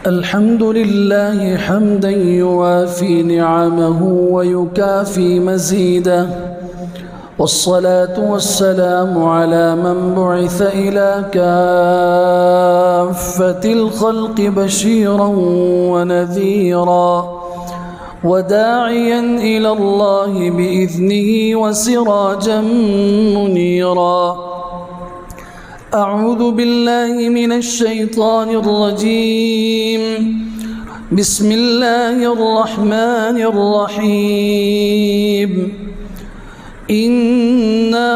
الحمد لله حمدا يوافي نعمه ويكافي مزيده، والصلاة والسلام على من بعث إلى كافة الخلق بشيرا ونذيرا وداعيا إلى الله بإذنه وسراجا منيرا. أعوذ بالله من الشيطان الرجيم. بسم الله الرحمن الرحيم. إنا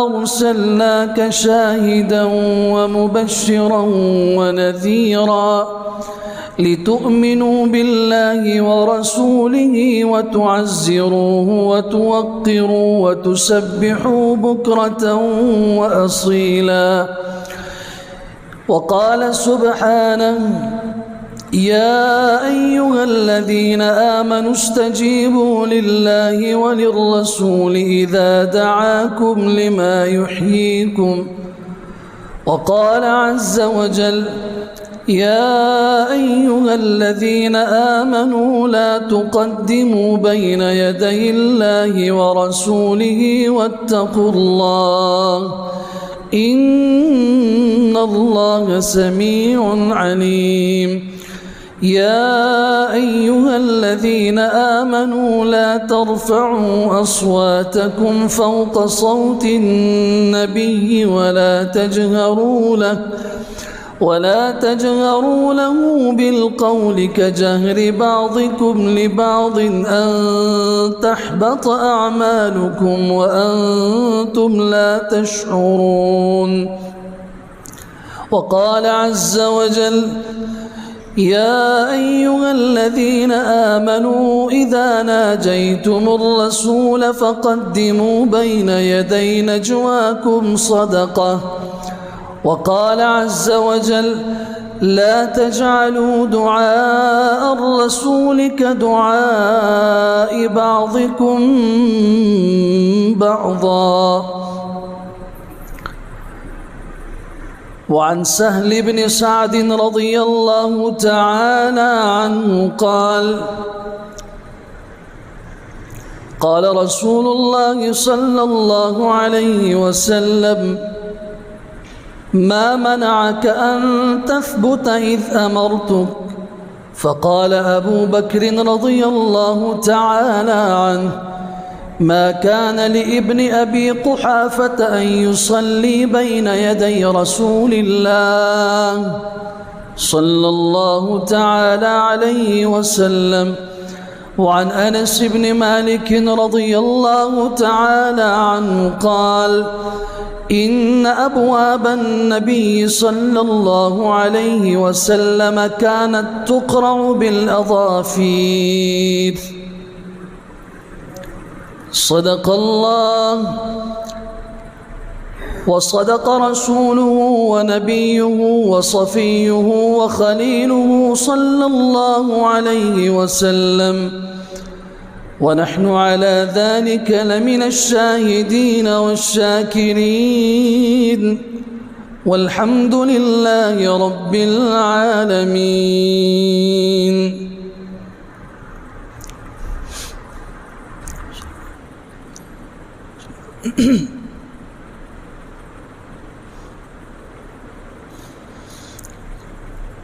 أرسلناك شاهدا ومبشرا ونذيرا لتؤمنوا بالله ورسوله وتعزروه وتوقروه وتسبحوه بكرة وأصيلا. وقال سبحانه: يا أيها الذين آمنوا استجيبوا لله وللرسول إذا دعاكم لما يحييكم. وقال عز وجل: يا أيها الذين آمنوا لا تقدموا بين يدي الله ورسوله واتقوا الله إن الله سميع عليم. يا أيها الذين آمنوا لا ترفعوا أصواتكم فوق صوت النبي ولا تجهروا له بالقول كجهر بعضكم لبعض أن تحبط أعمالكم وأنتم لا تشعرون. وقال عز وجل: يا أيها الذين آمنوا إذا ناجيتم الرسول فقدموا بين يدي نجواكم صدقة. وقال عز وجل: لا تجعلوا دعاء الرسول كدعاء بعضكم بعضا. وعن سهل بن سعد رضي الله تعالى عنه قال رسول الله صلى الله عليه وسلم: ما منعك أن تثبت إذ أمرتك؟ فقال أبو بكر رضي الله تعالى عنه: ما كان لابن أبي قحافة أن يصلي بين يدي رسول الله صلى الله تعالى عليه وسلم. وعن أنس بن مالك رضي الله تعالى عنه قال: إن أبواب النبي صلى الله عليه وسلم كانت تقرع بالأظافير. صدق الله وصدق رسوله ونبيه وصفيه وخليله صلى الله عليه وسلم، ونحن على ذلك لمن الشاهدين والشاكرين، والحمد لله رب العالمين.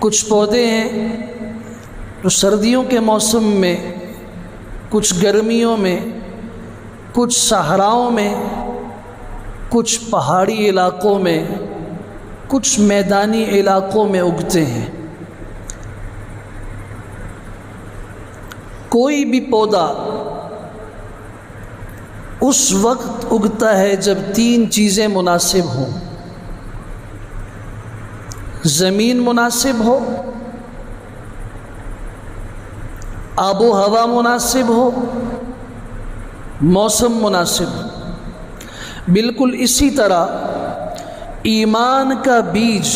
کچھ پودے ہیں جو سردیوں کے موسم میں، کچھ گرمیوں میں، کچھ صحراؤں میں، کچھ پہاڑی علاقوں میں، کچھ میدانی علاقوں میں اگتے ہیں۔ کوئی بھی پودا اس وقت اگتا ہے جب تین چیزیں مناسب ہوں: زمین مناسب ہو، آب و ہوا مناسب ہو، موسم مناسب ہو۔ بالکل اسی طرح ایمان کا بیج،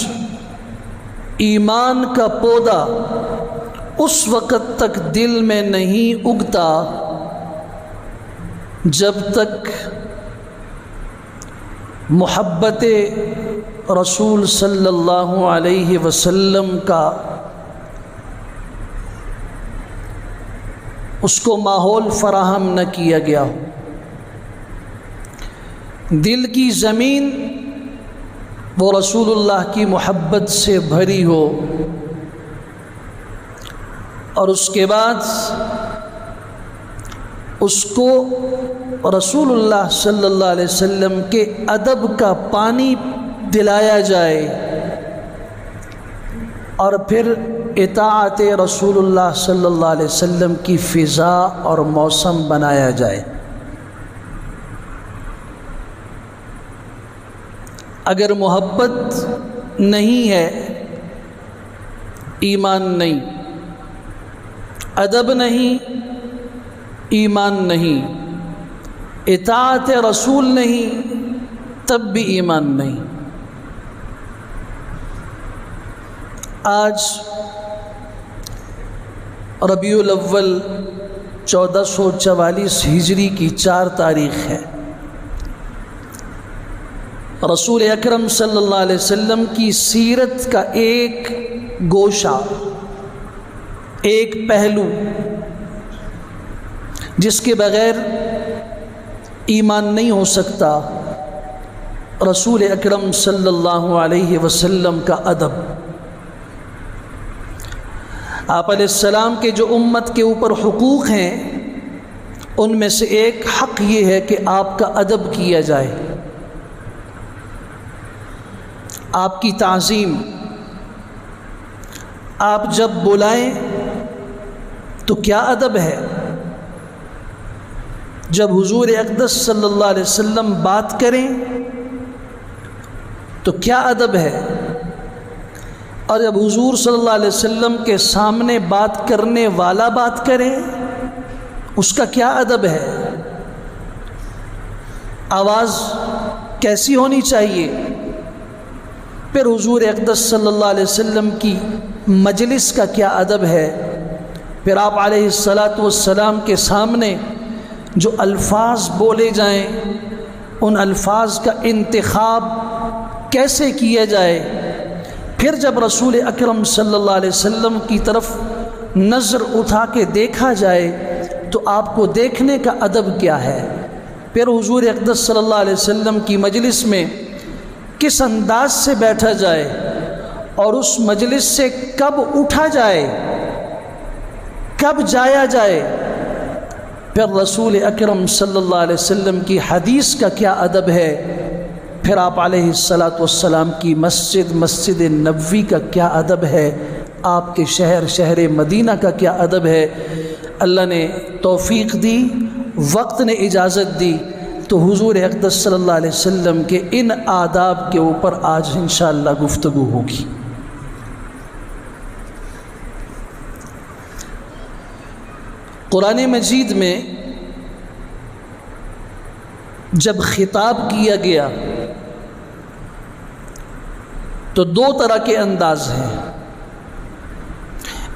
ایمان کا پودا اس وقت تک دل میں نہیں اگتا جب تک محبت رسول صلی اللہ علیہ وسلم کا اس کو ماحول فراہم نہ کیا گیا ہو۔ دل کی زمین وہ رسول اللہ کی محبت سے بھری ہو، اور اس کے بعد اس کو رسول اللہ صلی اللہ علیہ وسلم کے ادب کا پانی دلایا جائے، اور پھر اطاعت رسول اللہ صلی اللہ علیہ وسلم کی فضا اور موسم بنایا جائے۔ اگر محبت نہیں ہے، ایمان نہیں، ادب نہیں، ایمان نہیں، اطاعت رسول نہیں، تب بھی ایمان نہیں۔ آج ربیع الاول 1444 ہجری کی 4 تاریخ ہے۔ رسول اکرم صلی اللہ علیہ وسلم کی سیرت کا ایک گوشہ، ایک پہلو جس کے بغیر ایمان نہیں ہو سکتا، رسول اکرم صلی اللہ علیہ وسلم کا ادب۔ آپ علیہ السلام کے جو امت کے اوپر حقوق ہیں، ان میں سے ایک حق یہ ہے کہ آپ کا ادب کیا جائے، آپ کی تعظیم۔ آپ جب بلائیں تو کیا ادب ہے، جب حضور اقدس صلی اللہ علیہ وسلم بات کریں تو کیا ادب ہے، اور جب حضور صلی اللہ علیہ وسلم کے سامنے بات کرنے والا بات کرے اس کا کیا ادب ہے، آواز کیسی ہونی چاہیے۔ پھر حضور اقدس صلی اللہ علیہ وسلم کی مجلس کا کیا ادب ہے، پھر آپ علیہ السلام کے سامنے جو الفاظ بولے جائیں ان الفاظ کا انتخاب کیسے کیا جائے، پھر جب رسول اکرم صلی اللہ علیہ وسلم کی طرف نظر اٹھا کے دیکھا جائے تو آپ کو دیکھنے کا ادب کیا ہے، پھر حضور اقدس صلی اللہ علیہ وسلم کی مجلس میں کس انداز سے بیٹھا جائے اور اس مجلس سے کب اٹھا جائے، کب جایا جائے، پھر رسول اکرم صلی اللہ علیہ وسلم کی حدیث کا کیا ادب ہے، پھر آپ علیہ السلام کی مسجد نبوی کا کیا ادب ہے، آپ کے شہر مدینہ کا کیا ادب ہے۔ اللہ نے توفیق دی، وقت نے اجازت دی، تو حضور اقدس صلی اللہ علیہ وسلم کے ان آداب کے اوپر آج انشاءاللہ گفتگو ہوگی۔ قرآن مجید میں جب خطاب کیا گیا تو 2 طرح کے انداز ہیں۔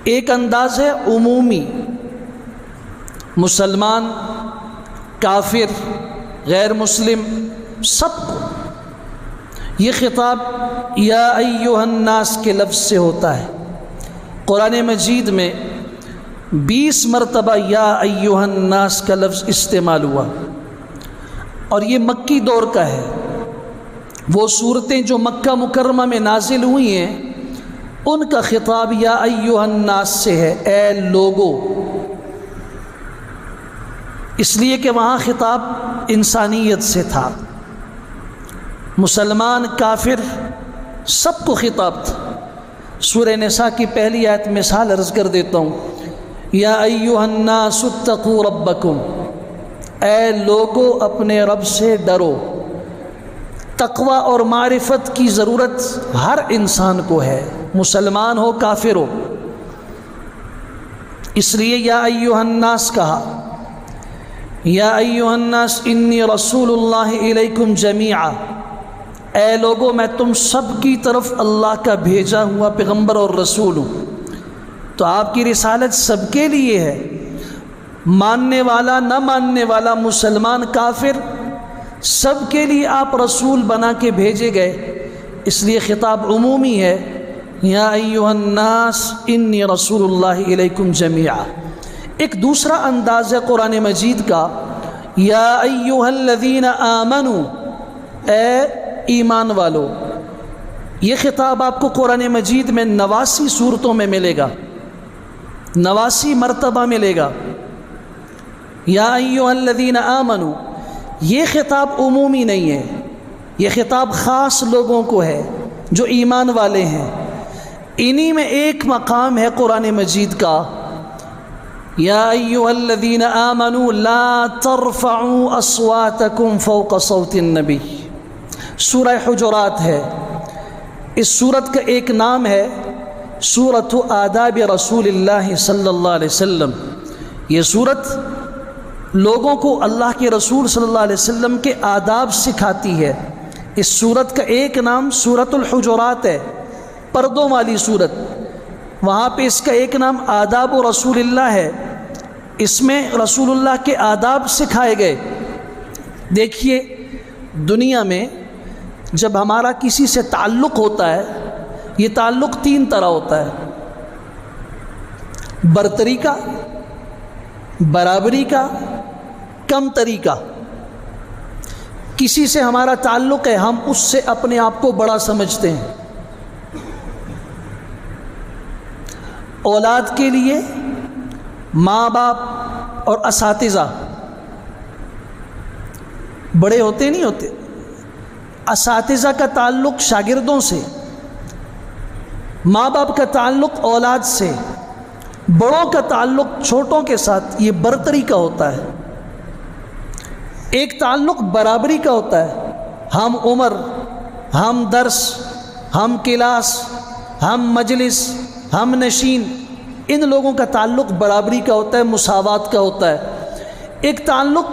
ایک انداز ہے عمومی، مسلمان، کافر، غیر مسلم، سب کو۔ یہ خطاب یا ایھا الناس کے لفظ سے ہوتا ہے۔ قرآن مجید میں 20 مرتبہ یا ایھا الناس کا لفظ استعمال ہوا، اور یہ مکی دور کا ہے۔ وہ صورتیں جو مکہ مکرمہ میں نازل ہوئی ہیں ان کا خطاب یا ایھا الناس سے ہے، اے لوگو، اس لیے کہ وہاں خطاب انسانیت سے تھا، مسلمان کافر سب کو خطاب تھا۔ سورہ نساء کی پہلی آیت مثال عرض کر دیتا ہوں، یا ایھا الناس اتقوا ربکم، اے لوگو اپنے رب سے ڈرو۔ تقوی اور معرفت کی ضرورت ہر انسان کو ہے، مسلمان ہو کافر ہو، اس لیے یا ایھا الناس کہا۔ یا ایھا الناس انی رسول اللہ الیکم جمیعا، اے لوگو میں تم سب کی طرف اللہ کا بھیجا ہوا پیغمبر اور رسول ہوں۔ تو آپ کی رسالت سب کے لیے ہے، ماننے والا نہ ماننے والا، مسلمان کافر، سب کے لیے آپ رسول بنا کے بھیجے گئے، اس لیے خطاب عمومی ہے، یا ایھا الناس انی رسول اللہ الیکم جمیعا۔ ایک دوسرا انداز ہے قرآن مجید کا، یا ایھا الذین آمنوا، اے ایمان والو۔ یہ خطاب آپ کو قرآن مجید میں 89 صورتوں میں ملے گا، 89 مرتبہ ملے گا، یا ایھا الذین آمنوا۔ یہ خطاب عمومی نہیں ہے، یہ خطاب خاص لوگوں کو ہے جو ایمان والے ہیں۔ انہی میں ایک مقام ہے قرآن مجید کا، یا ایھا الذین آمنوا لا ترفعوا اصواتکم فوق صوت النبی، سورہ حجرات ہے۔ اس سورت کا ایک نام ہے سورۃ آداب رسول اللہ صلی اللہ علیہ وسلم۔ یہ سورت لوگوں کو اللہ کے رسول صلی اللہ علیہ وسلم کے آداب سکھاتی ہے۔ اس سورت کا ایک نام سورۃ الحجرات ہے، پردوں والی سورت، وہاں پہ اس کا ایک نام آداب رسول اللہ ہے، اس میں رسول اللہ کے آداب سکھائے گئے۔ دیکھیے دنیا میں جب ہمارا کسی سے تعلق ہوتا ہے، یہ تعلق 3 طرح ہوتا ہے، برتری کا، برابری کا، کم تری کا۔ کسی سے ہمارا تعلق ہے، ہم اس سے اپنے آپ کو بڑا سمجھتے ہیں۔ اولاد کے لیے ماں باپ اور اساتذہ بڑے ہوتے نہیں ہوتے، اساتذہ کا تعلق شاگردوں سے، ماں باپ کا تعلق اولاد سے، بڑوں کا تعلق چھوٹوں کے ساتھ، یہ برتری کا ہوتا ہے۔ ایک تعلق برابری کا ہوتا ہے، ہم عمر، ہم درس، ہم کلاس، ہم مجلس، ہم نشین، ان لوگوں کا تعلق برابری کا ہوتا ہے، مساوات کا ہوتا ہے۔ ایک تعلق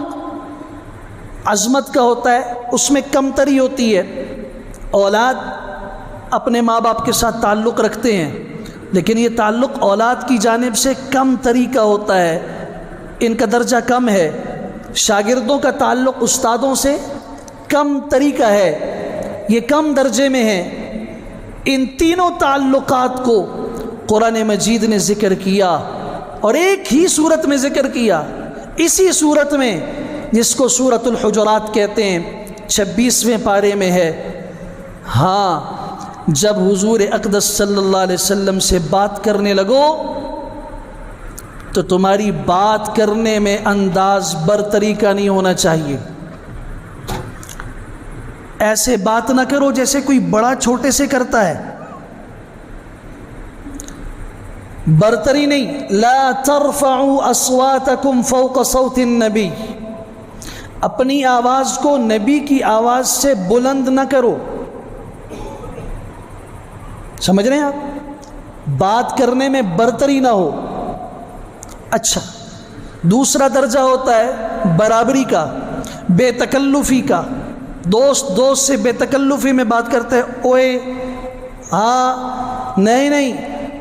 عظمت کا ہوتا ہے، اس میں کمتری ہوتی ہے۔ اولاد اپنے ماں باپ کے ساتھ تعلق رکھتے ہیں، لیکن یہ تعلق اولاد کی جانب سے کم تری کا ہوتا ہے، ان کا درجہ کم ہے۔ شاگردوں کا تعلق استادوں سے کم تری کا ہے، یہ کم درجے میں ہے۔ ان تینوں تعلقات کو قرآن مجید نے ذکر کیا اور ایک ہی صورت میں ذکر کیا، اسی صورت میں جس کو سورۃ الحجرات کہتے ہیں، 26ویں پارے میں ہے۔ ہاں، جب حضور اقدس صلی اللہ علیہ وسلم سے بات کرنے لگو تو تمہاری بات کرنے میں انداز برتری کا نہیں ہونا چاہیے۔ ایسے بات نہ کرو جیسے کوئی بڑا چھوٹے سے کرتا ہے، برتری نہیں۔ لا ترفعوا اصواتکم فوق صوت النبی، اپنی آواز کو نبی کی آواز سے بلند نہ کرو۔ سمجھ رہے ہیں آپ؟ بات کرنے میں برتری نہ ہو۔ اچھا، دوسرا درجہ ہوتا ہے برابری کا، بے تکلفی کا۔ دوست سے بے تکلفی میں بات کرتے ہیں، اوئے، ہاں، نہیں،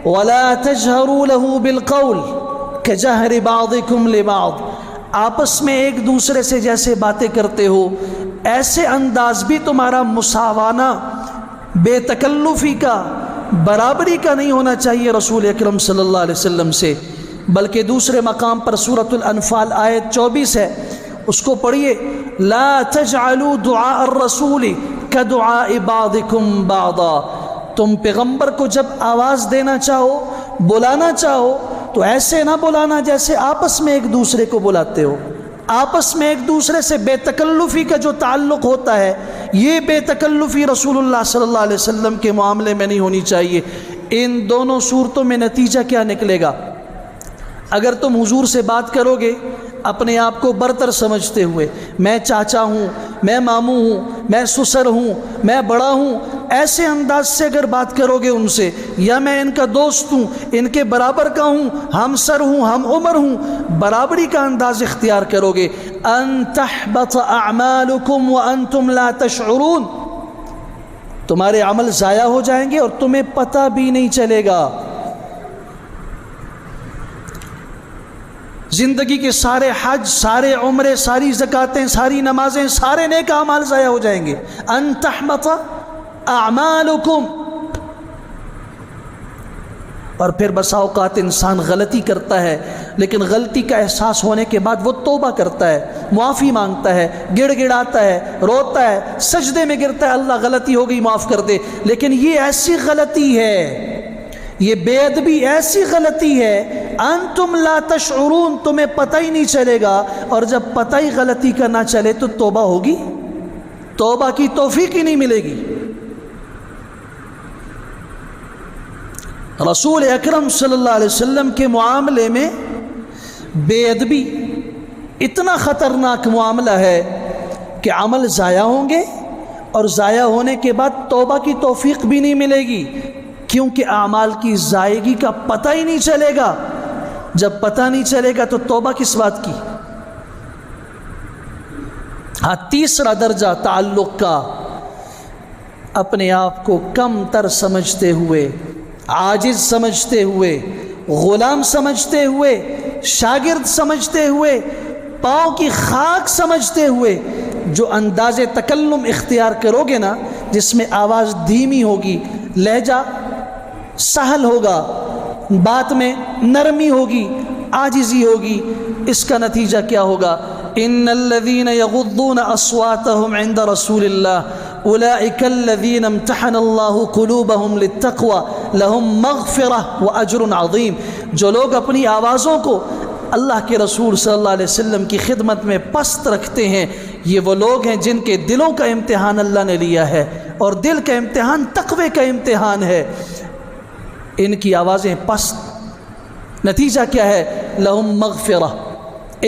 وَلَا تَجْهَرُوا لَهُ بِالْقَوْلِ كَجَهْرِ بَعْضِكُمْ لِبَعْضٍ، آپس میں ایک دوسرے سے جیسے باتیں کرتے ہو ایسے انداز بھی تمہارا مساوانہ، بے تکلفی کا، برابری کا نہیں ہونا چاہیے رسول اکرم صلی اللہ علیہ وسلم سے۔ بلکہ دوسرے مقام پر سورۃ الانفال آیت 24 ہے، اس کو پڑھیے، لا تجعلوا دعاء الرسول كدعاء بعضكم بعضا، تم پیغمبر کو جب آواز دینا چاہو، بلانا چاہو، تو ایسے نہ بلانا جیسے آپس میں ایک دوسرے کو بلاتے ہو۔ آپس میں ایک دوسرے سے بے تکلفی کا جو تعلق ہوتا ہے، یہ بے تکلفی رسول اللہ صلی اللہ علیہ وسلم کے معاملے میں نہیں ہونی چاہیے۔ ان دونوں صورتوں میں نتیجہ کیا نکلے گا؟ اگر تم حضور سے بات کرو گے اپنے آپ کو برتر سمجھتے ہوئے، میں چاچا ہوں، میں ماموں ہوں، میں سسر ہوں، میں بڑا ہوں، ایسے انداز سے اگر بات کرو گے ان سے، یا میں ان کا دوست ہوں، ان کے برابر کا ہوں، ہم سر ہوں، ہم عمر ہوں، برابری کا انداز اختیار کرو گے، ان تحبط اعمالکم وانتم لا تشعرون، تمہارے عمل ضائع ہو جائیں گے اور تمہیں پتہ بھی نہیں چلے گا۔ زندگی کے سارے حج، سارے عمرے، ساری زکاتیں، ساری نمازیں، سارے نیک اعمال ضائع ہو جائیں گے۔ ان تحبط اعمالکم، اور پھر بسا اوقات انسان غلطی کرتا ہے، لیکن غلطی کا احساس ہونے کے بعد وہ توبہ کرتا ہے، معافی مانگتا ہے، گڑ گڑاتا ہے، روتا ہے، سجدے میں گرتا ہے، اللہ غلطی ہو گئی معاف کر دے۔ لیکن یہ ایسی غلطی ہے، یہ بے ادبی ایسی غلطی ہے، انتم لا تشعرون، تمہیں پتہ ہی نہیں چلے گا، اور جب پتہ ہی غلطی کا نہ چلے تو توبہ ہوگی؟ توبہ کی توفیق ہی نہیں ملے گی۔ رسول اکرم صلی اللہ علیہ وسلم کے معاملے میں بے ادبی اتنا خطرناک معاملہ ہے کہ عمل ضائع ہوں گے، اور ضائع ہونے کے بعد توبہ کی توفیق بھی نہیں ملے گی، کیونکہ اعمال کی ضائعگی کا پتہ ہی نہیں چلے گا۔ جب پتہ نہیں چلے گا تو توبہ کس بات کی؟ ہاں، تیسرا درجہ تعلق کا، اپنے آپ کو کم تر سمجھتے ہوئے، عاجز سمجھتے ہوئے، غلام سمجھتے ہوئے، شاگرد سمجھتے ہوئے، پاؤں کی خاک سمجھتے ہوئے جو انداز تکلم اختیار کرو گے نا، جس میں آواز دھیمی ہوگی، لہجہ سہل ہوگا، بات میں نرمی ہوگی، عاجزی ہوگی، اس کا نتیجہ کیا ہوگا؟ ان الذين يغضون اصواتهم عند رسول الله اولئك الذين امتحن الله قلوبهم للتقوى لهم مغفرة واجر عظيم، جو لوگ اپنی آوازوں کو اللہ کے رسول صلی اللہ علیہ وسلم کی خدمت میں پست رکھتے ہیں، یہ وہ لوگ ہیں جن کے دلوں کا امتحان اللہ نے لیا ہے، اور دل کا امتحان تقوی کا امتحان ہے۔ ان کی آوازیں پست، نتیجہ کیا ہے؟ لہم مغفرہ،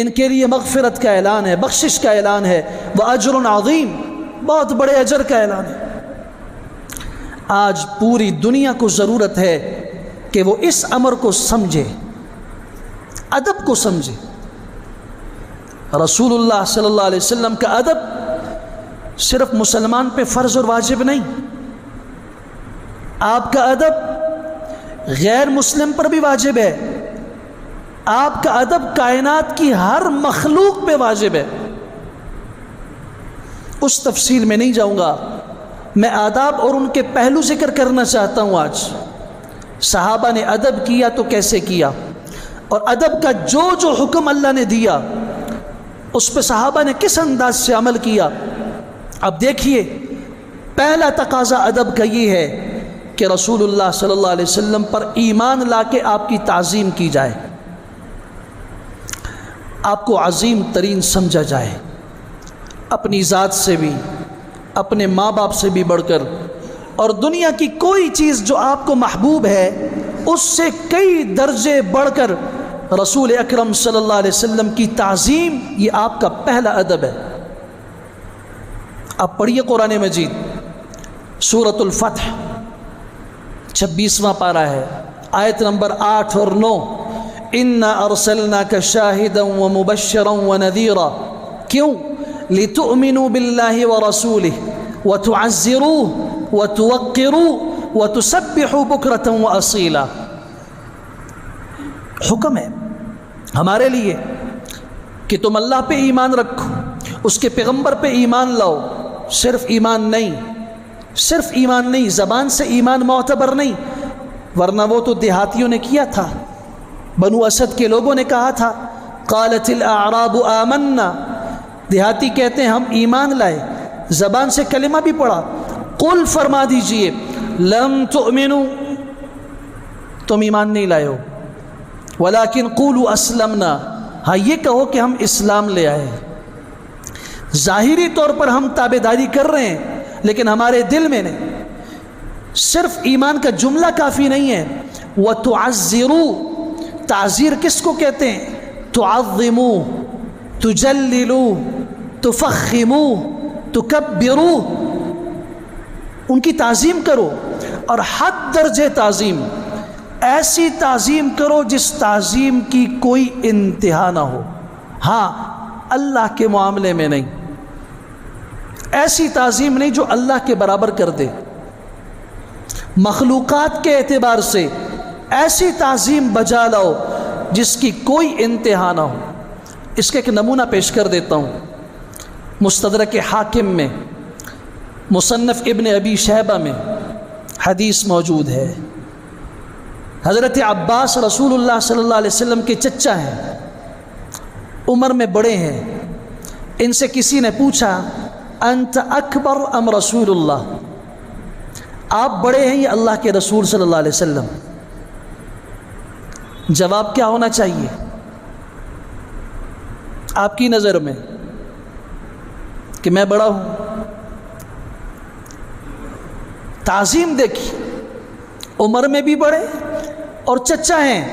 ان کے لیے مغفرت کا اعلان ہے، بخشش کا اعلان ہے، واجر عظیم، بہت بڑے اجر کا اعلان ہے۔ آج پوری دنیا کو ضرورت ہے کہ وہ اس امر کو سمجھے، ادب کو سمجھے۔ رسول اللہ صلی اللہ علیہ وسلم کا ادب صرف مسلمان پہ فرض اور واجب نہیں، آپ کا ادب غیر مسلم پر بھی واجب ہے، آپ کا ادب کائنات کی ہر مخلوق پہ واجب ہے۔ اس تفصیل میں نہیں جاؤں گا، میں آداب اور ان کے پہلو ذکر کرنا چاہتا ہوں۔ آج صحابہ نے ادب کیا تو کیسے کیا، اور ادب کا جو جو حکم اللہ نے دیا اس پہ صحابہ نے کس انداز سے عمل کیا۔ اب دیکھیے، پہلا تقاضا ادب کا یہ ہے کہ رسول اللہ صلی اللہ علیہ وسلم پر ایمان لا کے آپ کی تعظیم کی جائے، آپ کو عظیم ترین سمجھا جائے، اپنی ذات سے بھی، اپنے ماں باپ سے بھی بڑھ کر، اور دنیا کی کوئی چیز جو آپ کو محبوب ہے اس سے کئی درجے بڑھ کر رسول اکرم صلی اللہ علیہ وسلم کی تعظیم، یہ آپ کا پہلا ادب ہے۔ آپ پڑھیے قرآن مجید، سورۃ الفتح 26واں پارہ ہے، آیت نمبر 8 اور 9، اِنَّا أَرْسَلْنَاكَ شَاهِدًا وَمُبَشِّرًا وَنَذِيرًا، کیوں؟ لِتُؤْمِنُوا بِاللَّهِ وَرَسُولِهِ وَتُعَزِّرُوهُ وَتُوَقِّرُوهُ وَتُسَبِّحُوا بُكْرَةً وَأَصِيلًا۔ حکم ہے ہمارے لیے کہ تم اللہ پہ ایمان رکھو، اس کے پیغمبر پہ ایمان لاؤ۔ صرف ایمان نہیں، صرف ایمان نہیں، زبان سے ایمان معتبر نہیں، ورنہ وہ تو دیہاتیوں نے کیا تھا، بنو اسد کے لوگوں نے کہا تھا، قالت الاعراب آمنا، دیہاتی کہتے ہیں ہم ایمان لائے، زبان سے کلمہ بھی پڑھا۔ قل، فرما دیجئے، لم تؤمنوا، تم ایمان نہیں لائے ہو، ولکن قولوا اسلمنا، ہاں یہ کہو کہ ہم اسلام لے آئے۔ ظاہری طور پر ہم تابعداری کر رہے ہیں لیکن ہمارے دل میں نہیں۔ صرف ایمان کا جملہ کافی نہیں ہے۔ وَتُعَزِّرُوا، تعزیر کس کو کہتے ہیں؟ تُعَظِّمُوا، تُجَلِّلُوا، تُفَخِّمُوا، تُكَبِّرُوا، ان کی تعظیم کرو، اور حد درجے تعظیم، ایسی تعظیم کرو جس تعظیم کی کوئی انتہا نہ ہو۔ ہاں اللہ کے معاملے میں نہیں، ایسی تعظیم نہیں جو اللہ کے برابر کر دے۔ مخلوقات کے اعتبار سے ایسی تعظیم بجا لاؤ جس کی کوئی انتہا نہ ہو۔ اس کا ایک نمونہ پیش کر دیتا ہوں۔ مستدرک حاکم میں، مصنف ابن ابی شیبہ میں حدیث موجود ہے۔ حضرت عباس رسول اللہ صلی اللہ علیہ وسلم کے چچا ہیں، عمر میں بڑے ہیں۔ ان سے کسی نے پوچھا انت اکبر ام رسول اللہ، آپ بڑے ہیں یا اللہ کے رسول صلی اللہ علیہ وسلم؟ جواب کیا ہونا چاہیے آپ کی نظر میں؟ کہ میں بڑا ہوں۔ تعظیم دیکھی، عمر میں بھی بڑے اور چچا ہیں،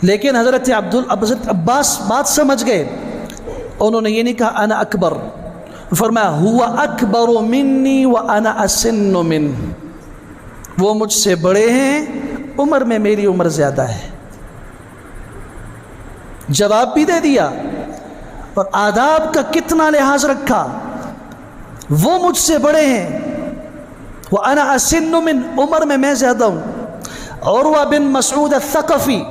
لیکن حضرت عباس بات سمجھ گئے، انہوں نے یہ نہیں کہا انا اکبر، فرمایا ہوا اکبر منی وانا اسن من، وہ مجھ سے بڑے ہیں، عمر میں میری عمر زیادہ ہے۔ جواب بھی دے دیا اور آداب کا کتنا لحاظ رکھا، وہ مجھ سے بڑے ہیں، وانا اسن من، عمر میں زیادہ ہوں۔ عروہ بن مسعود الثقفی،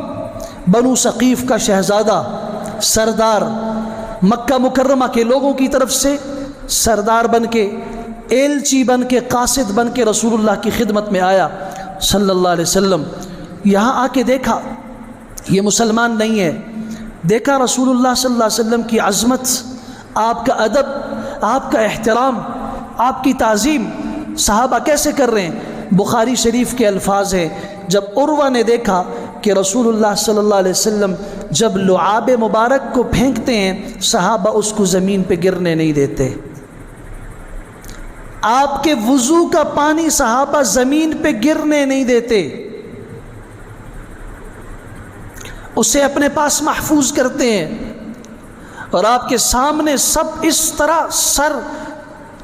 بنو ثقیف کا شہزادہ، سردار، مکہ مکرمہ کے لوگوں کی طرف سے سردار بن کے، ایلچی بن کے، قاصد بن کے رسول اللہ کی خدمت میں آیا صلی اللہ علیہ وسلم۔ یہاں آ کے دیکھا یہ مسلمان نہیں ہے، دیکھا رسول اللہ صلی اللہ علیہ وسلم کی عظمت، آپ کا ادب، آپ کا احترام، آپ کی تعظیم صحابہ کیسے کر رہے ہیں۔ بخاری شریف کے الفاظ ہیں، جب عروہ نے دیکھا کہ رسول اللہ صلی اللہ علیہ وسلم جب لعاب مبارک کو پھینکتے ہیں صحابہ اس کو زمین پہ گرنے نہیں دیتے، آپ کے وضو کا پانی صحابہ زمین پہ گرنے نہیں دیتے، اسے اپنے پاس محفوظ کرتے ہیں، اور آپ کے سامنے سب اس طرح سر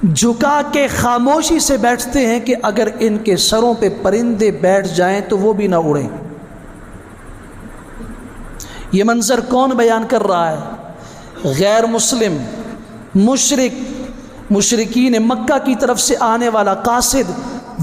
جھکا کے خاموشی سے بیٹھتے ہیں کہ اگر ان کے سروں پہ پرندے بیٹھ جائیں تو وہ بھی نہ اڑیں۔ یہ منظر کون بیان کر رہا ہے؟ غیر مسلم، مشرک، مشرکین مکہ کی طرف سے آنے والا قاصد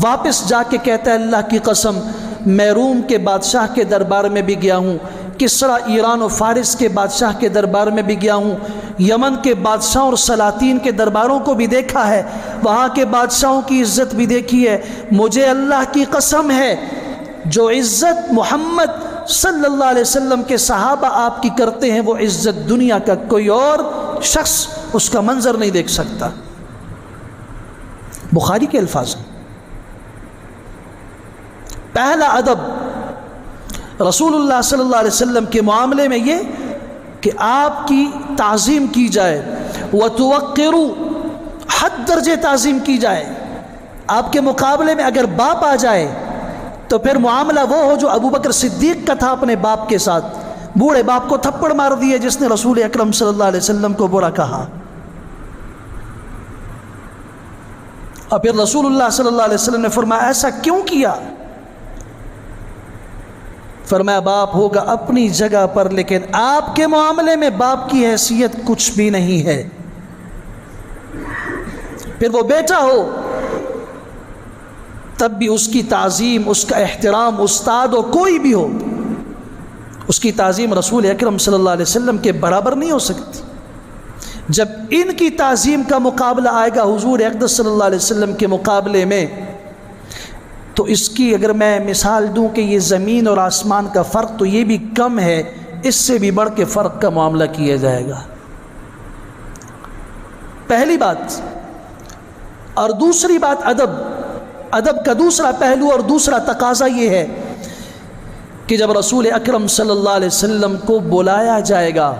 واپس جا کے کہتا ہے اللہ کی قسم میں روم کے بادشاہ کے دربار میں بھی گیا ہوں، کسرا ایران و فارس کے بادشاہ کے دربار میں بھی گیا ہوں، یمن کے بادشاہوں اور سلاطین کے درباروں کو بھی دیکھا ہے، وہاں کے بادشاہوں کی عزت بھی دیکھی ہے، مجھے اللہ کی قسم ہے جو عزت محمد صلی اللہ علیہ وسلم کے صحابہ آپ کی کرتے ہیں وہ عزت دنیا کا کوئی اور شخص اس کا منظر نہیں دیکھ سکتا۔ بخاری کے الفاظ ہیں۔ پہلا ادب رسول اللہ صلی اللہ علیہ وسلم کے معاملے میں یہ کہ آپ کی تعظیم کی جائے، وَتُوَقِّرُوا، حد درجے تعظیم کی جائے۔ آپ کے مقابلے میں اگر باپ آ جائے تو پھر معاملہ وہ ہو جو ابو بکر صدیق کا تھا اپنے باپ کے ساتھ، بوڑھے باپ کو تھپڑ مار دیے جس نے رسول اکرم صلی اللہ علیہ وسلم کو برا کہا، اور پھر رسول اللہ صلی اللہ علیہ وسلم نے فرمایا ایسا کیوں کیا؟ فرمایا باپ ہوگا اپنی جگہ پر لیکن آپ کے معاملے میں باپ کی حیثیت کچھ بھی نہیں ہے، پھر وہ بیٹا ہو تب بھی اس کی تعظیم، اس کا احترام، استاد ہو کوئی بھی ہو، اس کی تعظیم رسول اکرم صلی اللہ علیہ وسلم کے برابر نہیں ہو سکتی۔ جب ان کی تعظیم کا مقابلہ آئے گا حضور اقدس صلی اللہ علیہ وسلم کے مقابلے میں تو اس کی اگر میں مثال دوں کہ یہ زمین اور آسمان کا فرق تو یہ بھی کم ہے، اس سے بھی بڑھ کے فرق کا معاملہ کیا جائے گا۔ پہلی بات، اور دوسری بات ادب، ادب کا دوسرا پہلو اور دوسرا تقاضا یہ ہے کہ جب رسول اکرم صلی اللہ علیہ وسلم کو بلایا جائے گا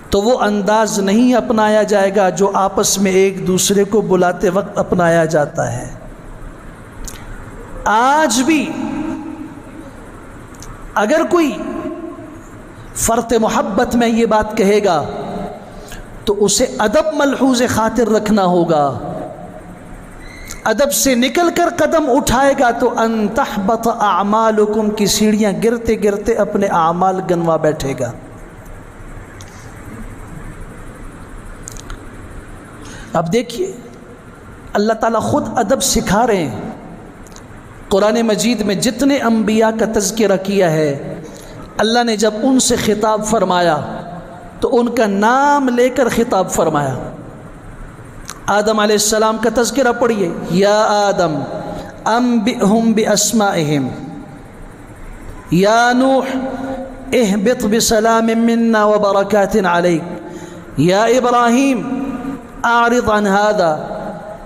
تو وہ انداز نہیں اپنایا جائے گا جو آپس میں ایک دوسرے کو بلاتے وقت اپنایا جاتا ہے۔ آج بھی اگر کوئی فرط محبت میں یہ بات کہے گا تو اسے ادب ملحوظ خاطر رکھنا ہوگا، ادب سے نکل کر قدم اٹھائے گا تو ان تحبط اعمالکم کی سیڑھیاں گرتے گرتے اپنے اعمال گنوا بیٹھے گا۔ اب دیکھیے اللہ تعالیٰ خود ادب سکھا رہے ہیں۔ قرآن مجید میں جتنے انبیاء کا تذکرہ کیا ہے، اللہ نے جب ان سے خطاب فرمایا تو ان کا نام لے کر خطاب فرمایا۔ آدم علیہ السلام کا تذکرہ پڑھیے، یا آدم انبئہم باسمائہم، یا نوح اہبط بسلام منا وبرکات علیک، یا ابراہیم اعرض عن هذا،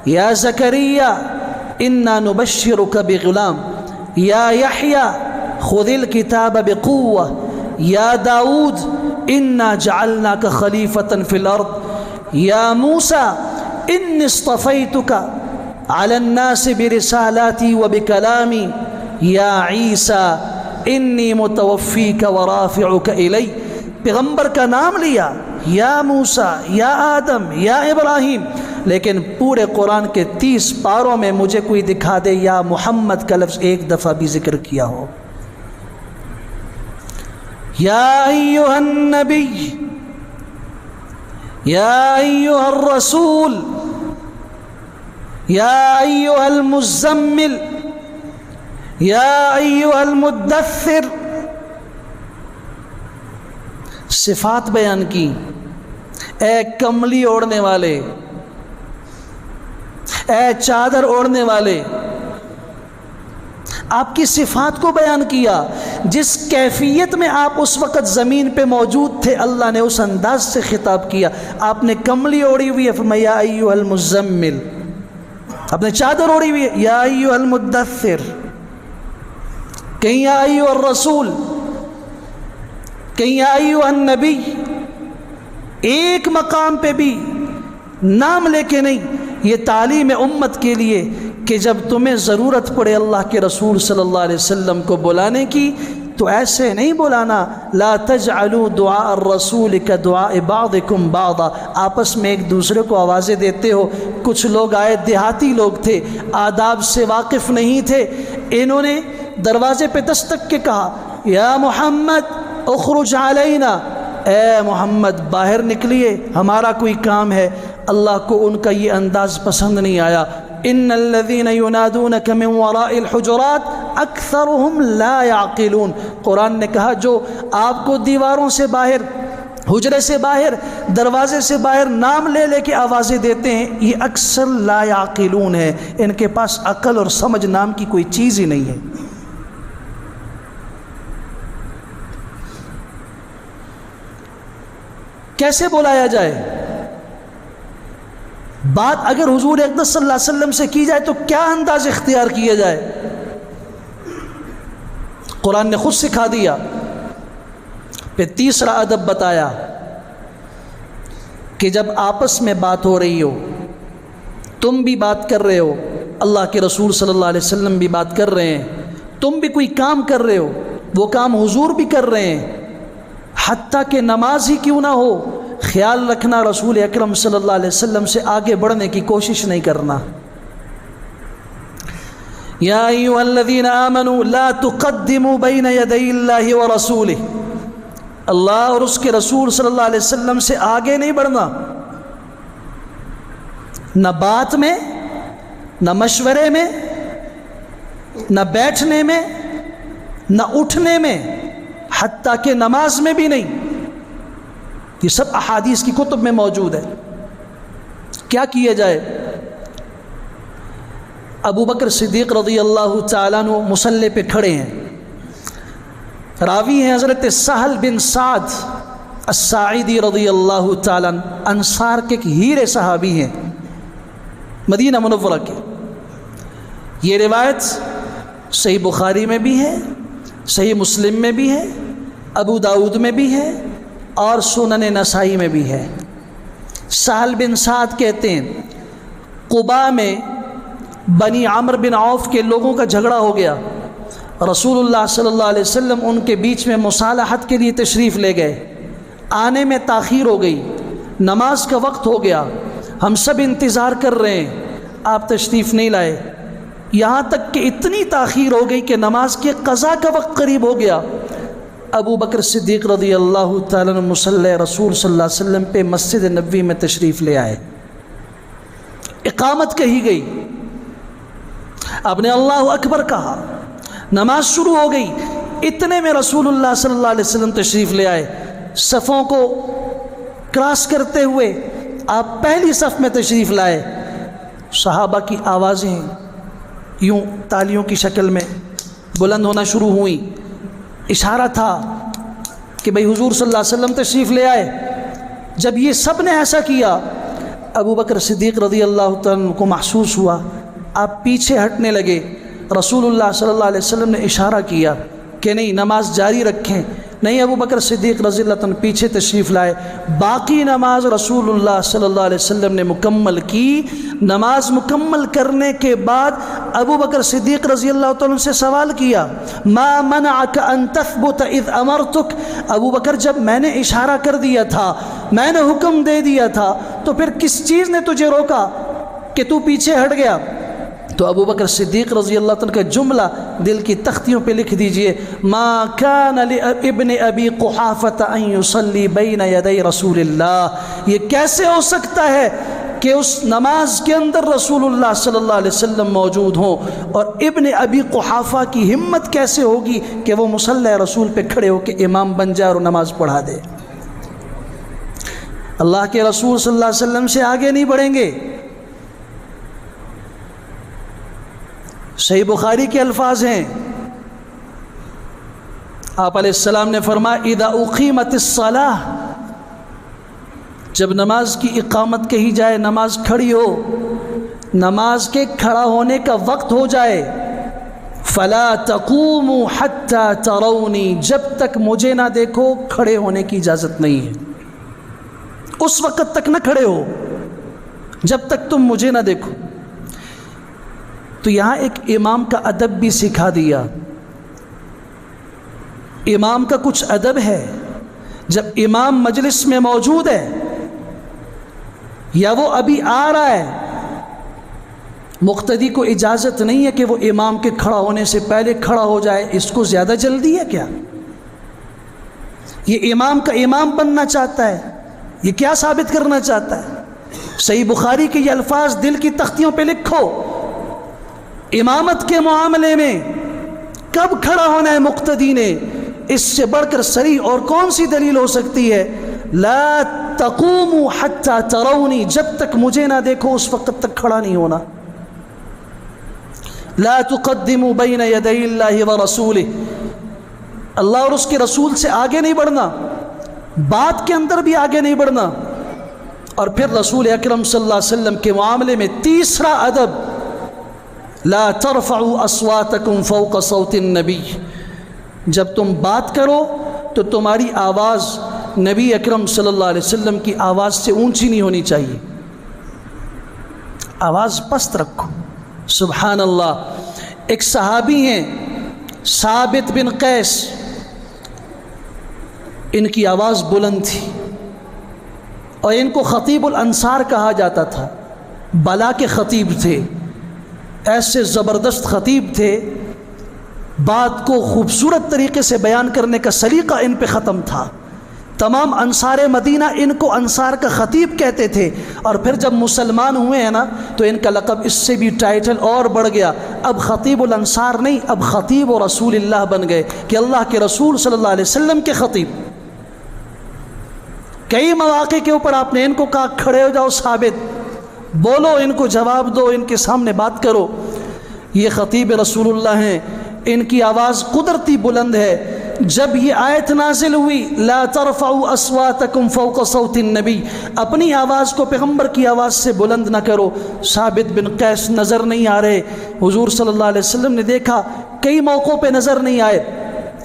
یا زکریا انا نبشرک بغلام، یا یحییٰ خذ الکتاب بقوة، یا داود انا جعلناک خلیفة فی الارض، یا موسیٰ انی اصطفیتک علی الناس برسالاتی وبکلامی، یا عیسیٰ انی متوفیک ورافعک الی۔ پیغمبر کا نام لیا، یا موسیٰ، یا آدم، یا ابراہیم، لیکن پورے قرآن کے 30 پاروں میں مجھے کوئی دکھا دے یا محمد کا لفظ ایک دفعہ بھی ذکر کیا ہو۔ یا ایھا النبی، یا ایھا الرسول، یا ایھا المزمل، یا ایھا المدثر، صفات بیان کی۔ اے کملی اوڑھنے والے، اے چادر اوڑھنے والے، آپ کی صفات کو بیان کیا۔ جس کیفیت میں آپ اس وقت زمین پہ موجود تھے اللہ نے اس انداز سے خطاب کیا۔ آپ نے کملی اوڑھی ہوئی ہے، فرمایا یا ایھا المزمل، آپ نے چادر اوڑھی ہوئی ہے، یا ایھا المدثر، کہیں یا ایھا الرسول، کہیں یا ایھا النبی، ایک مقام پہ بھی نام لے کے نہیں۔ یہ تعلیم امت کے لیے کہ جب تمہیں ضرورت پڑے اللہ کے رسول صلی اللہ علیہ وسلم کو بلانے کی تو ایسے نہیں بلانا، لا تجعلوا دعاء الرسول كدعاء بعضكم بعضا، آپس میں ایک دوسرے کو آوازیں دیتے ہو۔ کچھ لوگ آئے، دیہاتی لوگ تھے، آداب سے واقف نہیں تھے، انہوں نے دروازے پہ دستک کے کہا یا محمد اخرج علینا، اے محمد باہر نکلیے، ہمارا کوئی کام ہے۔ اللہ کو ان کا یہ انداز پسند نہیں آیا۔ ان الذین ینادونک من وراء الحجرات اکثرهم لا یعقلون، قرآن نے کہا جو آپ کو دیواروں سے باہر، حجرے سے باہر، دروازے سے باہر نام لے لے کے آوازیں دیتے ہیں، یہ اکثر لا یعقلون ہے، ان کے پاس عقل اور سمجھ نام کی کوئی چیز ہی نہیں ہے۔ کیسے بلایا جائے؟ بات اگر حضور اقدس صلی اللہ علیہ وسلم سے کی جائے تو کیا انداز اختیار کیا جائے؟ قرآن نے خود سکھا دیا۔ پھر تیسرا ادب بتایا کہ جب آپس میں بات ہو رہی ہو، تم بھی بات کر رہے ہو، اللہ کے رسول صلی اللہ علیہ وسلم بھی بات کر رہے ہیں، تم بھی کوئی کام کر رہے ہو، وہ کام حضور بھی کر رہے ہیں، حتیٰ کہ نماز ہی کیوں نہ ہو، خیال رکھنا رسول اکرم صلی اللہ علیہ وسلم سے آگے بڑھنے کی کوشش نہیں کرنا۔ یا ایھا الذین آمنوا لا تقدموا بین یدی اللہ ورسولہ، اللہ اور اس کے رسول صلی اللہ علیہ وسلم سے آگے نہیں بڑھنا، نہ بات میں، نہ مشورے میں، نہ بیٹھنے میں، نہ اٹھنے میں، حتیٰ کہ نماز میں بھی نہیں۔ یہ سب احادیث کی کتب میں موجود ہے۔ کیا کیا جائے؟ ابو بکر صدیق رضی اللہ تعالیٰ عنہ مصلی پہ کھڑے ہیں، راوی ہیں حضرت سہل بن سعد الساعدی رضی اللہ تعالیٰ عنہ، انصار کے ایک ہیرے صحابی ہیں، مدینہ منورہ کے۔ یہ روایت صحیح بخاری میں بھی ہے، صحیح مسلم میں بھی ہے، ابو داؤد میں بھی ہے اور سنن نسائی میں بھی ہے۔ سہل بن سعد کہتے ہیں قباء میں بنی عمرو بن عوف کے لوگوں کا جھگڑا ہو گیا، رسول اللہ صلی اللہ علیہ وسلم ان کے بیچ میں مصالحت کے لیے تشریف لے گئے، آنے میں تاخیر ہو گئی، نماز کا وقت ہو گیا، ہم سب انتظار کر رہے ہیں، آپ تشریف نہیں لائے، یہاں تک کہ اتنی تاخیر ہو گئی کہ نماز کے قضا کا وقت قریب ہو گیا۔ ابو بکر صدیق رضی اللہ تعالیٰ عنہ مصلی رسول صلی اللہ علیہ وسلم پہ مسجد نبوی میں تشریف لے آئے، اقامت کہی گئی، آپ نے اللہ اکبر کہا، نماز شروع ہو گئی، اتنے میں رسول اللہ صلی اللہ علیہ وسلم تشریف لے آئے، صفوں کو کراس کرتے ہوئے آپ پہلی صف میں تشریف لائے، صحابہ کی آوازیں یوں تالیوں کی شکل میں بلند ہونا شروع ہوئیں، اشارہ تھا کہ بھئی حضور صلی اللہ علیہ وسلم تشریف لے آئے۔ جب یہ سب نے ایسا کیا، ابو بکر صدیق رضی اللہ تعالیٰ کو محسوس ہوا، آپ پیچھے ہٹنے لگے، رسول اللہ صلی اللہ علیہ وسلم نے اشارہ کیا کہ نہیں نماز جاری رکھیں، نہیں ابو بکر صدیق رضی اللہ عنہ پیچھے تشریف لائے، باقی نماز رسول اللہ صلی اللہ علیہ وسلم نے مکمل کی۔ نماز مکمل کرنے کے بعد ابو بکر صدیق رضی اللہ عنہ سے سوال کیا، ما منعک ان تثبت اذ امرتک، ابو بکر جب میں نے اشارہ کر دیا تھا، میں نے حکم دے دیا تھا، تو پھر کس چیز نے تجھے روکا کہ تو پیچھے ہٹ گیا؟ تو ابو بکر صدیق رضی اللہ عنہ کا جملہ دل کی تختیوں پہ لکھ دیجئے، ما کان لابن ابی قحافۃ ان یصلی بین یدی رسول اللہ، یہ کیسے ہو سکتا ہے کہ اس نماز کے اندر رسول اللہ صلی اللہ علیہ وسلم موجود ہوں، اور ابن ابی قحافہ کی ہمت کیسے ہوگی کہ وہ مصلی رسول پہ کھڑے ہو کے امام بن جائے اور نماز پڑھا دے۔ اللہ کے رسول صلی اللہ علیہ وسلم سے آگے نہیں بڑھیں گے۔ صحیح بخاری کے الفاظ ہیں، آپ علیہ السلام نے فرمایا اذا اقیمت الصلاۃ، جب نماز کی اقامت کہی جائے، نماز کھڑی ہو، نماز کے کھڑا ہونے کا وقت ہو جائے، فلا تقوموا حتى ترونی، جب تک مجھے نہ دیکھو کھڑے ہونے کی اجازت نہیں ہے، اس وقت تک نہ کھڑے ہو جب تک تم مجھے نہ دیکھو۔ تو یہاں ایک امام کا ادب بھی سکھا دیا، امام کا کچھ ادب ہے، جب امام مجلس میں موجود ہے یا وہ ابھی آ رہا ہے، مقتدی کو اجازت نہیں ہے کہ وہ امام کے کھڑا ہونے سے پہلے کھڑا ہو جائے، اس کو زیادہ جلدی ہے کیا؟ یہ امام کا امام بننا چاہتا ہے، یہ کیا ثابت کرنا چاہتا ہے؟ صحیح بخاری کے یہ الفاظ دل کی تختیوں پہ لکھو، امامت کے معاملے میں کب کھڑا ہونا ہے مقتدی نے، اس سے بڑھ کر صریح اور کون سی دلیل ہو سکتی ہے؟ لا تقوموا حتى ترونی، جب تک مجھے نہ دیکھو اس وقت تک کھڑا نہیں ہونا۔ لا تقدموا بین یدی اللہ ورسولہ، اللہ اور اس کے رسول سے آگے نہیں بڑھنا، بات کے اندر بھی آگے نہیں بڑھنا۔ اور پھر رسول اکرم صلی اللہ علیہ وسلم کے معاملے میں تیسرا ادب، لا ترفعوا اصواتکم فوق صوت النبی، جب تم بات کرو تو تمہاری آواز نبی اکرم صلی اللہ علیہ وسلم کی آواز سے اونچی نہیں ہونی چاہیے، آواز پست رکھو۔ سبحان اللہ۔ ایک صحابی ہیں ثابت بن قیس، ان کی آواز بلند تھی اور ان کو خطیب الانصار کہا جاتا تھا، بلا کے خطیب تھے، ایسے زبردست خطیب تھے، بات کو خوبصورت طریقے سے بیان کرنے کا سلیقہ ان پہ ختم تھا، تمام انصار مدینہ ان کو انصار کا خطیب کہتے تھے، اور پھر جب مسلمان ہوئے ہیں نا تو ان کا لقب اس سے بھی ٹائٹل اور بڑھ گیا، اب خطیب الانصار نہیں، اب خطیب و رسول اللہ بن گئے کہ اللہ کے رسول صلی اللہ علیہ وسلم کے خطیب۔ کئی مواقع کے اوپر آپ نے ان کو کہا کھڑے ہو جاؤ ثابت، بولو، ان کو جواب دو، ان کے سامنے بات کرو۔ یہ خطیب رسول اللہ ہیں، ان کی آواز قدرتی بلند ہے، جب یہ آیت نازل ہوئی لا ترفعوا اصواتکم فوق صوت النبی، اپنی آواز کو پیغمبر کی آواز سے بلند نہ کرو. ثابت بن قیس نظر نہیں آ رہے، حضور صلی اللہ علیہ وسلم نے دیکھا کئی موقعوں پہ نظر نہیں آئے.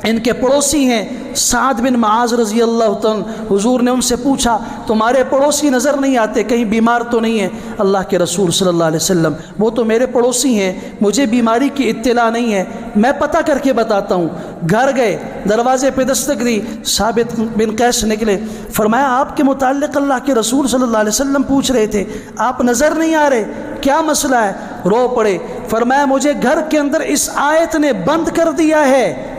ان کے پڑوسی ہیں سعد بن معاذ رضی اللہ عنہ، حضور نے ان سے پوچھا تمہارے پڑوسی نظر نہیں آتے، کہیں بیمار تو نہیں ہیں؟ اللہ کے رسول صلی اللہ علیہ وسلم وہ تو میرے پڑوسی ہیں، مجھے بیماری کی اطلاع نہیں ہے، میں پتہ کر کے بتاتا ہوں. گھر گئے، دروازے پہ دستک دی، ثابت بن قیس نکلے. فرمایا آپ کے متعلق اللہ کے رسول صلی اللہ علیہ وسلم پوچھ رہے تھے، آپ نظر نہیں آ رہے، کیا مسئلہ ہے؟ رو پڑے. فرمایا مجھے گھر کے اندر اس آیت نے بند کر دیا ہے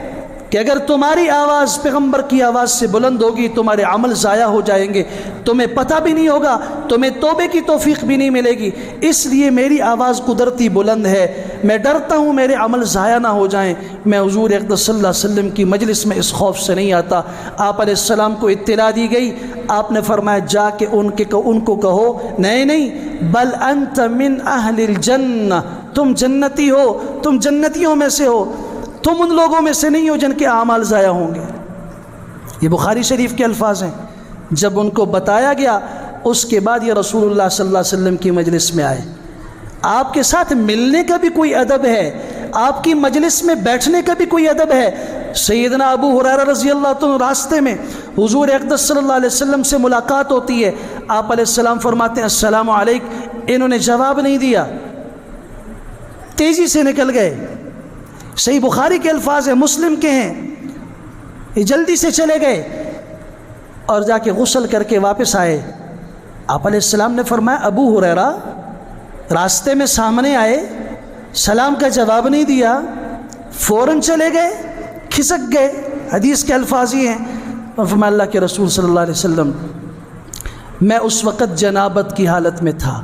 کہ اگر تمہاری آواز پیغمبر کی آواز سے بلند ہوگی تمہارے عمل ضائع ہو جائیں گے، تمہیں پتہ بھی نہیں ہوگا، تمہیں توبے کی توفیق بھی نہیں ملے گی، اس لیے میری آواز قدرتی بلند ہے. میں ڈرتا ہوں میرے عمل ضائع نہ ہو جائیں. میں حضور اقدس صلی اللہ علیہ وسلم کی مجلس میں اس خوف سے نہیں آتا. آپ علیہ السلام کو اطلاع دی گئی. آپ نے فرمایا جا کے ان کو کہو نہیں بل انت من اہل الجنہ، تم جنتی ہو، تم جنتیوں میں سے ہو، تم ان لوگوں میں سے نہیں ہو جن کے اعمال ضائع ہوں گے. یہ بخاری شریف کے الفاظ ہیں. جب ان کو بتایا گیا اس کے بعد یہ رسول اللہ صلی اللہ علیہ وسلم کی مجلس میں آئے. آپ کے ساتھ ملنے کا بھی کوئی ادب ہے، آپ کی مجلس میں بیٹھنے کا بھی کوئی ادب ہے. سیدنا ابو ہریرہ رضی اللہ عنہ راستے میں حضور اقدس صلی اللہ علیہ وسلم سے ملاقات ہوتی ہے. آپ علیہ السلام فرماتے ہیں السلام علیکم. انہوں نے جواب نہیں دیا، تیزی سے نکل گئے. صحیح بخاری کے الفاظ ہیں، مسلم کے ہیں. یہ جلدی سے چلے گئے اور جا کے غسل کر کے واپس آئے. آپ علیہ السلام نے فرمایا ابو ہریرہ راستے میں سامنے آئے، سلام کا جواب نہیں دیا، فوراً چلے گئے، کھسک گئے. حدیث کے الفاظ یہ ہیں. اور فرمایا اللہ کے رسول صلی اللہ علیہ وسلم میں اس وقت جنابت کی حالت میں تھا،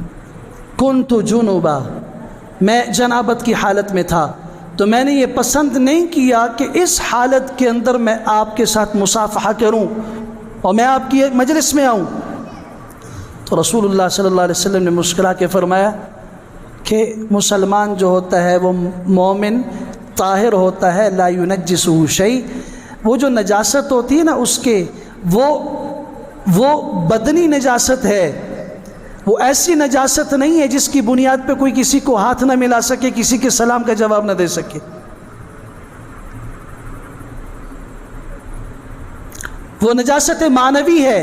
کنت جنبا، میں جنابت کی حالت میں تھا، تو میں نے یہ پسند نہیں کیا کہ اس حالت کے اندر میں آپ کے ساتھ مصافحہ کروں اور میں آپ کی مجلس میں آؤں. تو رسول اللہ صلی اللہ علیہ وسلم نے مسکرا کے فرمایا کہ مسلمان جو ہوتا ہے وہ مومن طاہر ہوتا ہے، لا ینجسہ شیء. وہ جو نجاست ہوتی ہے نا اس کے وہ بدنی نجاست ہے، وہ ایسی نجاست نہیں ہے جس کی بنیاد پہ کوئی کسی کو ہاتھ نہ ملا سکے، کسی کے سلام کا جواب نہ دے سکے. وہ نجاست معنوی ہے.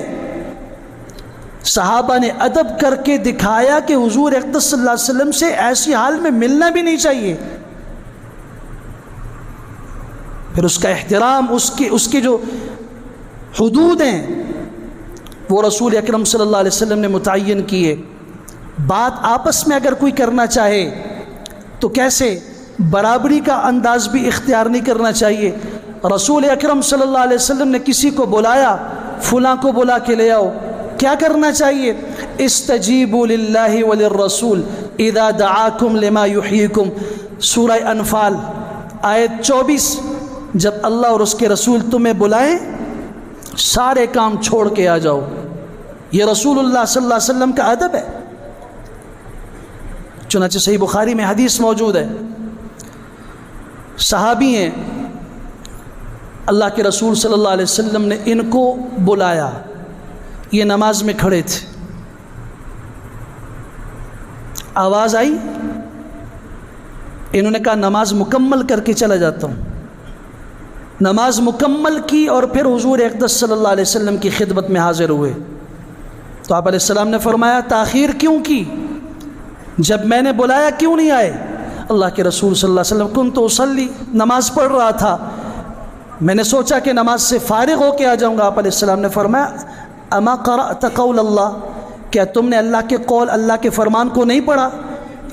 صحابہ نے ادب کر کے دکھایا کہ حضور اقدس صلی اللہ علیہ وسلم سے ایسی حال میں ملنا بھی نہیں چاہیے. پھر اس کا احترام، اس کی جو حدود ہیں وہ رسول اکرم صلی اللہ علیہ وسلم نے متعین کیے. بات آپس میں اگر کوئی کرنا چاہے تو کیسے برابری کا انداز بھی اختیار نہیں کرنا چاہیے. رسول اکرم صلی اللہ علیہ وسلم نے کسی کو بلایا، فلاں کو بلا کے لے آؤ، کیا کرنا چاہیے؟ استجیبوا للہ وللرسول اذا دعاکم لما یحییکم. سورہ انفال آیت 24. جب اللہ اور اس کے رسول تمہیں بلائیں سارے کام چھوڑ کے آ جاؤ. یہ رسول اللہ صلی اللہ علیہ وسلم کا ادب ہے. چنانچہ صحیح بخاری میں حدیث موجود ہے، صحابی ہیں، اللہ کے رسول صلی اللہ علیہ وسلم نے ان کو بلایا، یہ نماز میں کھڑے تھے، آواز آئی، انہوں نے کہا نماز مکمل کر کے چلا جاتا ہوں. نماز مکمل کی اور پھر حضور اقدس صلی اللہ علیہ وسلم کی خدمت میں حاضر ہوئے. تو آپ علیہ السلام نے فرمایا تاخیر کیوں کی؟ جب میں نے بلایا کیوں نہیں آئے؟ اللہ کے رسول صلی اللہ علیہ وسلم کنت اصلی، نماز پڑھ رہا تھا، میں نے سوچا کہ نماز سے فارغ ہو کے آ جاؤں گا. آپ علیہ السلام نے فرمایا اما قرأت قول اللہ، کیا تم نے اللہ کے قول، اللہ کے فرمان کو نہیں پڑھا؟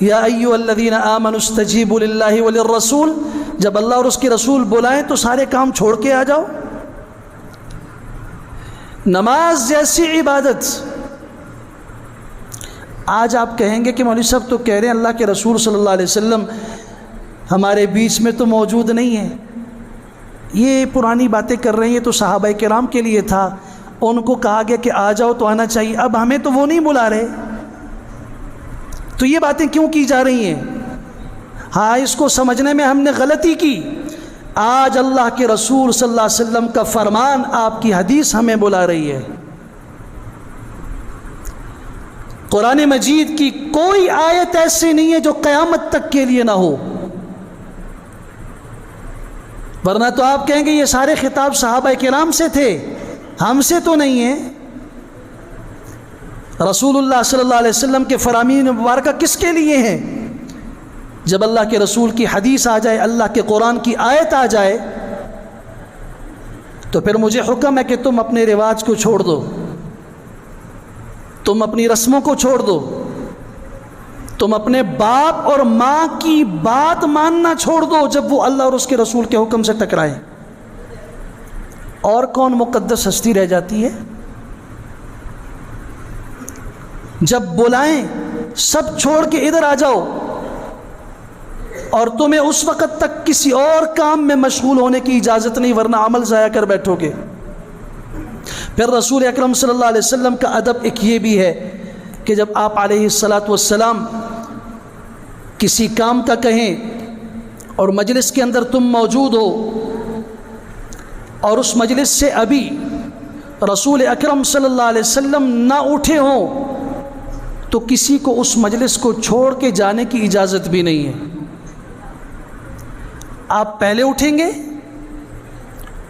یا ایھا الذین آمنوا استجیبوا للہ وللرسول. جب اللہ اور اس کے رسول بلائیں تو سارے کام چھوڑ کے آ جاؤ. نماز جیسی عبادت. آج آپ کہیں گے کہ مولوی صاحب تو کہہ رہے ہیں اللہ کے رسول صلی اللہ علیہ وسلم ہمارے بیچ میں تو موجود نہیں ہے، یہ پرانی باتیں کر رہے ہیں، یہ تو صحابہ کرام کے لیے تھا، ان کو کہا گیا کہ آ جاؤ تو آنا چاہیے، اب ہمیں تو وہ نہیں بلا رہے، تو یہ باتیں کیوں کی جا رہی ہیں؟ ہاں اس کو سمجھنے میں ہم نے غلطی کی. آج اللہ کے رسول صلی اللہ علیہ وسلم کا فرمان، آپ کی حدیث ہمیں بلا رہی ہے۔ قرآن مجید کی کوئی آیت ایسی نہیں ہے جو قیامت تک کے لیے نہ ہو، ورنہ تو آپ کہیں گے یہ سارے خطاب صحابہ کرام سے تھے، ہم سے تو نہیں ہیں۔ رسول اللہ صلی اللہ علیہ وسلم کے فرامین مبارکہ کس کے لیے ہیں؟ جب اللہ کے رسول کی حدیث آ جائے، اللہ کے قرآن کی آیت آ جائے، تو پھر مجھے حکم ہے کہ تم اپنے رواج کو چھوڑ دو، تم اپنی رسموں کو چھوڑ دو، تم اپنے باپ اور ماں کی بات ماننا چھوڑ دو جب وہ اللہ اور اس کے رسول کے حکم سے ٹکرائیں۔ اور کون مقدس ہستی رہ جاتی ہے؟ جب بلائیں سب چھوڑ کے ادھر آ جاؤ، اور تمہیں اس وقت تک کسی اور کام میں مشغول ہونے کی اجازت نہیں، ورنہ عمل ضائع کر بیٹھو گے۔ پھر رسول اکرم صلی اللہ علیہ وسلم کا ادب ایک یہ بھی ہے کہ جب آپ علیہ الصلاۃ والسلام کسی کام کا کہیں اور مجلس کے اندر تم موجود ہو، اور اس مجلس سے ابھی رسول اکرم صلی اللہ علیہ وسلم نہ اٹھے ہوں، تو کسی کو اس مجلس کو چھوڑ کے جانے کی اجازت بھی نہیں ہے۔ آپ پہلے اٹھیں گے،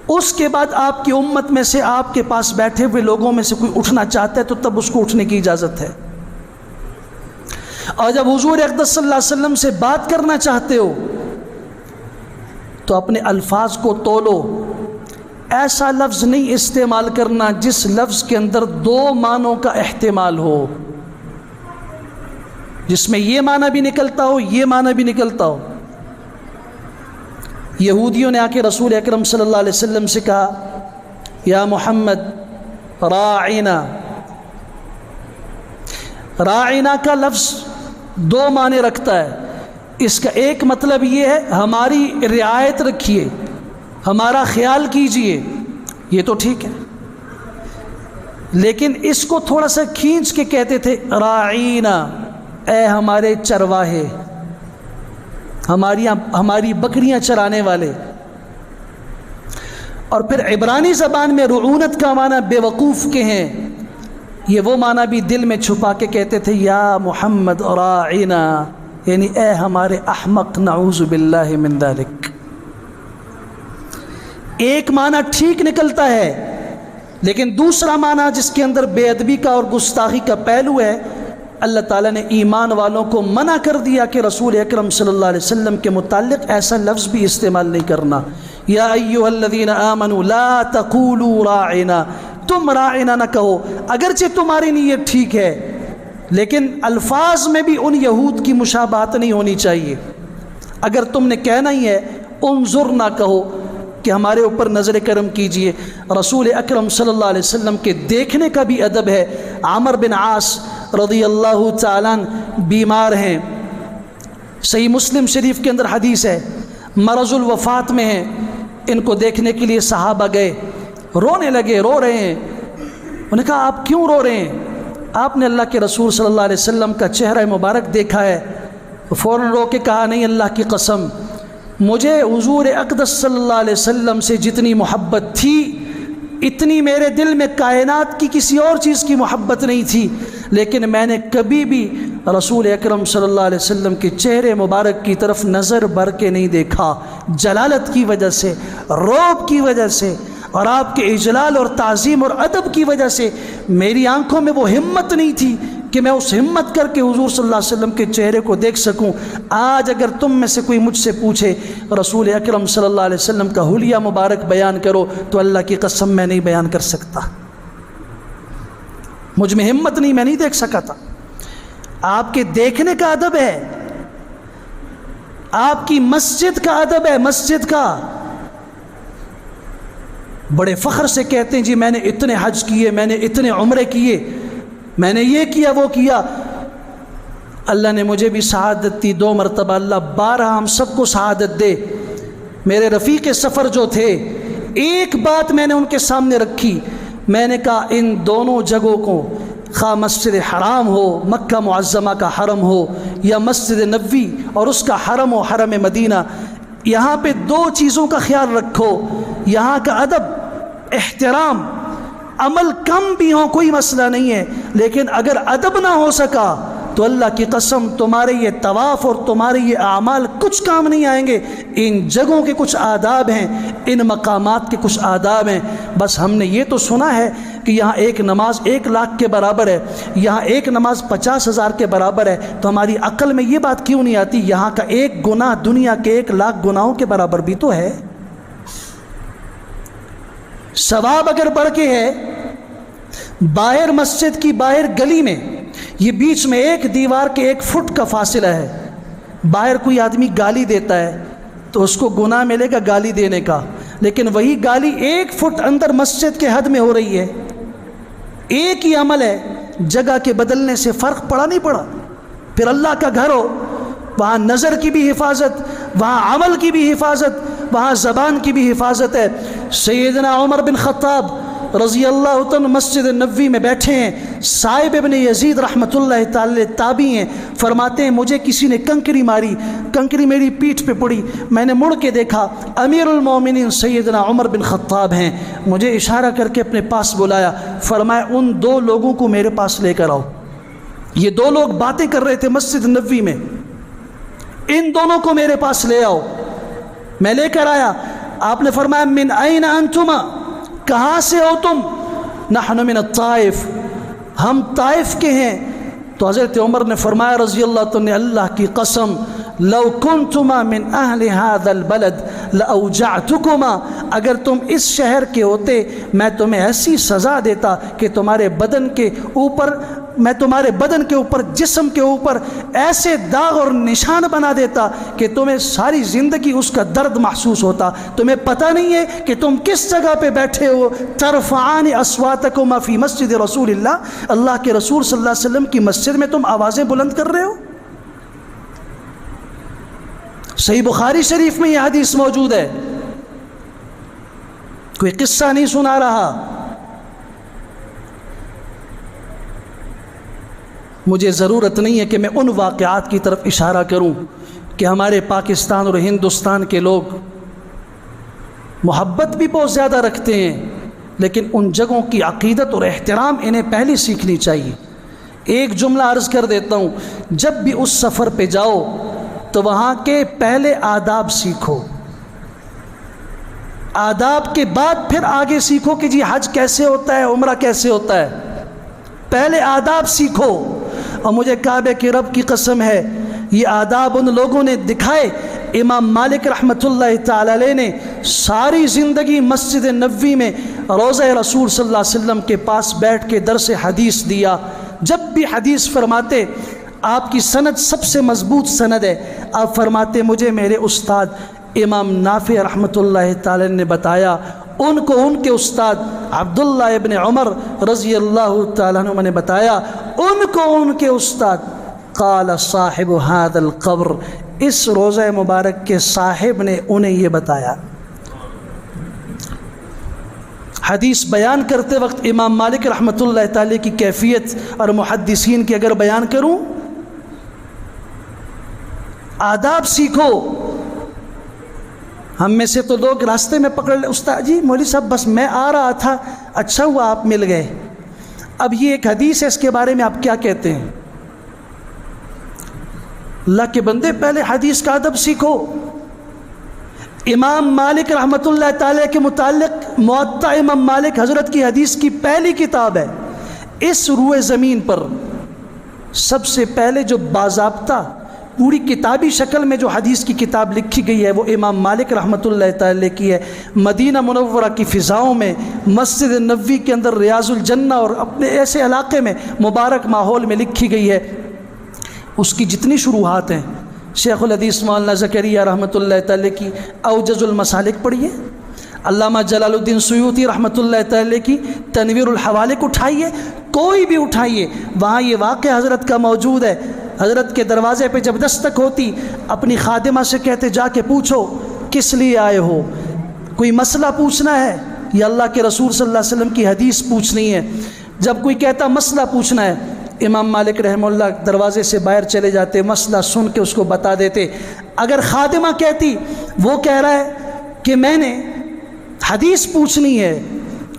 اس کے بعد آپ کی امت میں سے آپ کے پاس بیٹھے ہوئے لوگوں میں سے کوئی اٹھنا چاہتا ہے تو تب اس کو اٹھنے کی اجازت ہے۔ اور جب حضور اقدس صلی اللہ علیہ وسلم سے بات کرنا چاہتے ہو تو اپنے الفاظ کو تولو، ایسا لفظ نہیں استعمال کرنا جس لفظ کے اندر دو معنوں کا احتمال ہو، جس میں یہ معنی بھی نکلتا ہو یہ معنی بھی نکلتا ہو۔ یہودیوں نے آ کے رسول اکرم صلی اللہ علیہ وسلم سے کہا، یا محمد راعنا۔ راعنا کا لفظ دو معنی رکھتا ہے۔ اس کا ایک مطلب یہ ہے ہماری رعایت رکھیے، ہمارا خیال کیجئے، یہ تو ٹھیک ہے، لیکن اس کو تھوڑا سا کھینچ کے کہتے تھے راعینا، اے ہمارے چرواہے، ہماری بکریاں چرانے والے۔ اور پھر عبرانی زبان میں رعونت کا معنی بے وقوف کے ہیں، یہ وہ معنی بھی دل میں چھپا کے کہتے تھے یا محمد راعنا، یعنی اے ہمارے احمق، نعوذ باللہ من ذلک۔ ایک معنی ٹھیک نکلتا ہے، لیکن دوسرا معنی جس کے اندر بے ادبی کا اور گستاخی کا پہلو ہے، اللہ تعالیٰ نے ایمان والوں کو منع کر دیا کہ رسول اکرم صلی اللہ علیہ وسلم کے متعلق ایسا لفظ بھی استعمال نہیں کرنا۔ یا ایھا الذین آمنوا لا تقولوا راعنا، تم راعنا نہ کہو، اگرچہ تمہاری نیت ٹھیک ہے، لیکن الفاظ میں بھی ان یہود کی مشابہت نہیں ہونی چاہیے۔ اگر تم نے کہنا ہی ہے انظر نہ کہو کہ ہمارے اوپر نظر کرم کیجئے۔ رسول اکرم صلی اللہ علیہ وسلم کے دیکھنے کا بھی ادب ہے۔ عمر بن عاص رضی اللہ تعالیٰ بیمار ہیں، صحیح مسلم شریف کے اندر حدیث ہے، مرض الوفات میں ہیں، ان کو دیکھنے کے لیے صحابہ گئے، رونے لگے، رو رہے ہیں۔ انہوں نے کہا آپ کیوں رو رہے ہیں؟ آپ نے اللہ کے رسول صلی اللہ علیہ وسلم کا چہرہ مبارک دیکھا ہے؟ فوراً رو کے کہا نہیں، اللہ کی قسم، مجھے حضور اقدس صلی اللہ علیہ وسلم سے جتنی محبت تھی اتنی میرے دل میں کائنات کی کسی اور چیز کی محبت نہیں تھی، لیکن میں نے کبھی بھی رسول اکرم صلی اللہ علیہ وسلم کے چہرے مبارک کی طرف نظر بھر کے نہیں دیکھا، جلالت کی وجہ سے، رعب کی وجہ سے، اور آپ کے اجلال اور تعظیم اور ادب کی وجہ سے میری آنکھوں میں وہ ہمت نہیں تھی کہ میں اس ہمت کر کے حضور صلی اللہ علیہ وسلم کے چہرے کو دیکھ سکوں۔ آج اگر تم میں سے کوئی مجھ سے پوچھے رسول اکرم صلی اللہ علیہ وسلم کا حلیہ مبارک بیان کرو، تو اللہ کی قسم میں نہیں بیان کر سکتا، مجھ میں ہمت نہیں، میں نہیں دیکھ سکا تھا۔ آپ کے دیکھنے کا ادب ہے، آپ کی مسجد کا ادب ہے، مسجد کا۔ بڑے فخر سے کہتے ہیں جی میں نے اتنے حج کیے، میں نے اتنے عمرے کیے، میں نے یہ کیا وہ کیا۔ اللہ نے مجھے بھی سعادت دی 2 مرتبہ، اللہ 12 ہم سب کو سعادت دے۔ میرے رفیق سفر جو تھے، ایک بات میں نے ان کے سامنے رکھی، میں نے کہا ان دونوں جگہوں کو، خواہ مسجد حرام ہو، مکہ معظمہ کا حرم ہو، یا مسجد نبوی اور اس کا حرم و حرم مدینہ، یہاں پہ دو چیزوں کا خیال رکھو، یہاں کا ادب، احترام، عمل کم بھی ہو کوئی مسئلہ نہیں ہے، لیکن اگر ادب نہ ہو سکا تو اللہ کی قسم تمہارے یہ طواف اور تمہارے یہ اعمال کچھ کام نہیں آئیں گے۔ ان جگہوں کے کچھ آداب ہیں، ان مقامات کے کچھ آداب ہیں۔ بس ہم نے یہ تو سنا ہے کہ یہاں ایک نماز 1,00,000 کے برابر ہے، یہاں ایک نماز 50,000 کے برابر ہے، تو ہماری عقل میں یہ بات کیوں نہیں آتی یہاں کا ایک گناہ دنیا کے 1,00,000 گناہوں کے برابر بھی تو ہے۔ ثواب اگر بڑھ کے ہے، باہر مسجد کی باہر گلی میں، یہ بیچ میں ایک دیوار کے 1 فٹ کا فاصلہ ہے، باہر کوئی آدمی گالی دیتا ہے تو اس کو گناہ ملے گا گالی دینے کا، لیکن وہی گالی 1 فٹ اندر مسجد کے حد میں ہو رہی ہے، ایک ہی عمل ہے، جگہ کے بدلنے سے فرق پڑا نہیں پڑا؟ پھر اللہ کا گھر ہو، وہاں نظر کی بھی حفاظت، وہاں عمل کی بھی حفاظت، وہاں زبان کی بھی حفاظت ہے۔ سیدنا عمر بن خطاب رضی اللہ عنہ مسجد نبوی میں بیٹھے ہیں، صائب ابن یزید رحمۃ اللہ تعالی تابعی ہیں، فرماتے ہیں مجھے کسی نے کنکری ماری، کنکری میری پیٹھ پہ پڑی، میں نے مڑ کے دیکھا امیر المومنین سیدنا عمر بن خطاب ہیں، مجھے اشارہ کر کے اپنے پاس بلایا، فرمایا ان 2 لوگوں کو میرے پاس لے کر آؤ۔ یہ 2 لوگ باتیں کر رہے تھے مسجد نبوی میں، ان دونوں کو میرے پاس لے آؤ۔ میں لے کر آیا، آپ نے فرمایا من این انتما، کہاں سے ہو تم؟ نحن من الطائف، ہم طائف کے ہیں۔ تو حضرت عمر نے فرمایا رضی اللہ عنہ، اللہ کی قسم لو کنتما من اہل هذا البلد لاوجعتکما، اگر تم اس شہر کے ہوتے میں تمہیں ایسی سزا دیتا کہ تمہارے بدن کے اوپر، میں تمہارے بدن کے اوپر، جسم کے اوپر ایسے داغ اور نشان بنا دیتا کہ تمہیں ساری زندگی اس کا درد محسوس ہوتا۔ تمہیں پتہ نہیں ہے کہ تم کس جگہ پہ بیٹھے ہو؟ ترفعان اصواتکما فی مسجد رسول اللہ، اللہ کے رسول صلی اللہ علیہ وسلم کی مسجد میں تم آوازیں بلند کر رہے ہو۔ صحیح بخاری شریف میں یہ حدیث موجود ہے، کوئی قصہ نہیں سنا رہا۔ مجھے ضرورت نہیں ہے کہ میں ان واقعات کی طرف اشارہ کروں کہ ہمارے پاکستان اور ہندوستان کے لوگ محبت بھی بہت زیادہ رکھتے ہیں، لیکن ان جگہوں کی عقیدت اور احترام انہیں پہلے سیکھنی چاہیے۔ ایک جملہ عرض کر دیتا ہوں، جب بھی اس سفر پہ جاؤ تو وہاں کے پہلے آداب سیکھو، آداب کے بعد پھر آگے سیکھو کہ جی حج کیسے ہوتا ہے، عمرہ کیسے ہوتا ہے، پہلے آداب سیکھو۔ اور مجھے کعبے کے رب کی قسم ہے، یہ آداب ان لوگوں نے دکھائے۔ امام مالک رحمۃ اللہ تعالی علیہ نے ساری زندگی مسجد نبوی میں روضہ رسول صلی اللہ علیہ وسلم کے پاس بیٹھ کے درس حدیث دیا۔ جب بھی حدیث فرماتے، آپ کی سند سب سے مضبوط سند ہے، آپ فرماتے مجھے میرے استاد امام نافع رحمۃ اللہ تعالی نے بتایا، ان کو ان کے استاد عبداللہ ابن عمر رضی اللہ تعالیٰ عنہ نے بتایا، ان کو ان کے استاد قال صاحب هذا القبر، اس روضہ مبارک کے صاحب نے انہیں یہ بتایا۔ حدیث بیان کرتے وقت امام مالک رحمۃ اللہ تعالی کی کیفیت اور محدثین کی اگر بیان کروں، آداب سیکھو۔ ہم میں سے تو لوگ راستے میں پکڑ لے، استاد جی مولوی صاحب بس میں آ رہا تھا، اچھا ہوا آپ مل گئے۔ اب یہ ایک حدیث ہے، اس کے بارے میں آپ کیا کہتے ہیں؟ اللہ کے بندے پہلے حدیث کا ادب سیکھو۔ امام مالک رحمۃ اللہ تعالی کے متعلق موطا امام مالک حضرت کی حدیث کی پہلی کتاب ہے۔ اس روئے زمین پر سب سے پہلے جو باضابطہ پوری کتابی شکل میں جو حدیث کی کتاب لکھی گئی ہے وہ امام مالک رحمۃ اللہ تعالی کی ہے۔ مدینہ منورہ کی فضاؤں میں، مسجد نبوی کے اندر، ریاض الجنہ اور اپنے ایسے علاقے میں مبارک ماحول میں لکھی گئی ہے۔ اس کی جتنی شروحات ہیں، شیخ الحدیث مولانا زکریہ رحمۃ اللہ تعالی کی اوجز المسالک پڑھیے، علامہ جلال الدین سیوطی رحمۃ اللہ تعالی کی تنویر الحوالک اٹھائیے، کوئی بھی اٹھائیے، وہاں یہ واقعہ حضرت کا موجود ہے۔ حضرت کے دروازے پہ جب دستک ہوتی، اپنی خادمہ سے کہتے جا کے پوچھو کس لیے آئے ہو، کوئی مسئلہ پوچھنا ہے یا اللہ کے رسول صلی اللہ علیہ وسلم کی حدیث پوچھنی ہے؟ جب کوئی کہتا مسئلہ پوچھنا ہے، امام مالک رحمہ اللہ دروازے سے باہر چلے جاتے، مسئلہ سن کے اس کو بتا دیتے۔ اگر خادمہ کہتی وہ کہہ رہا ہے کہ میں نے حدیث پوچھنی ہے،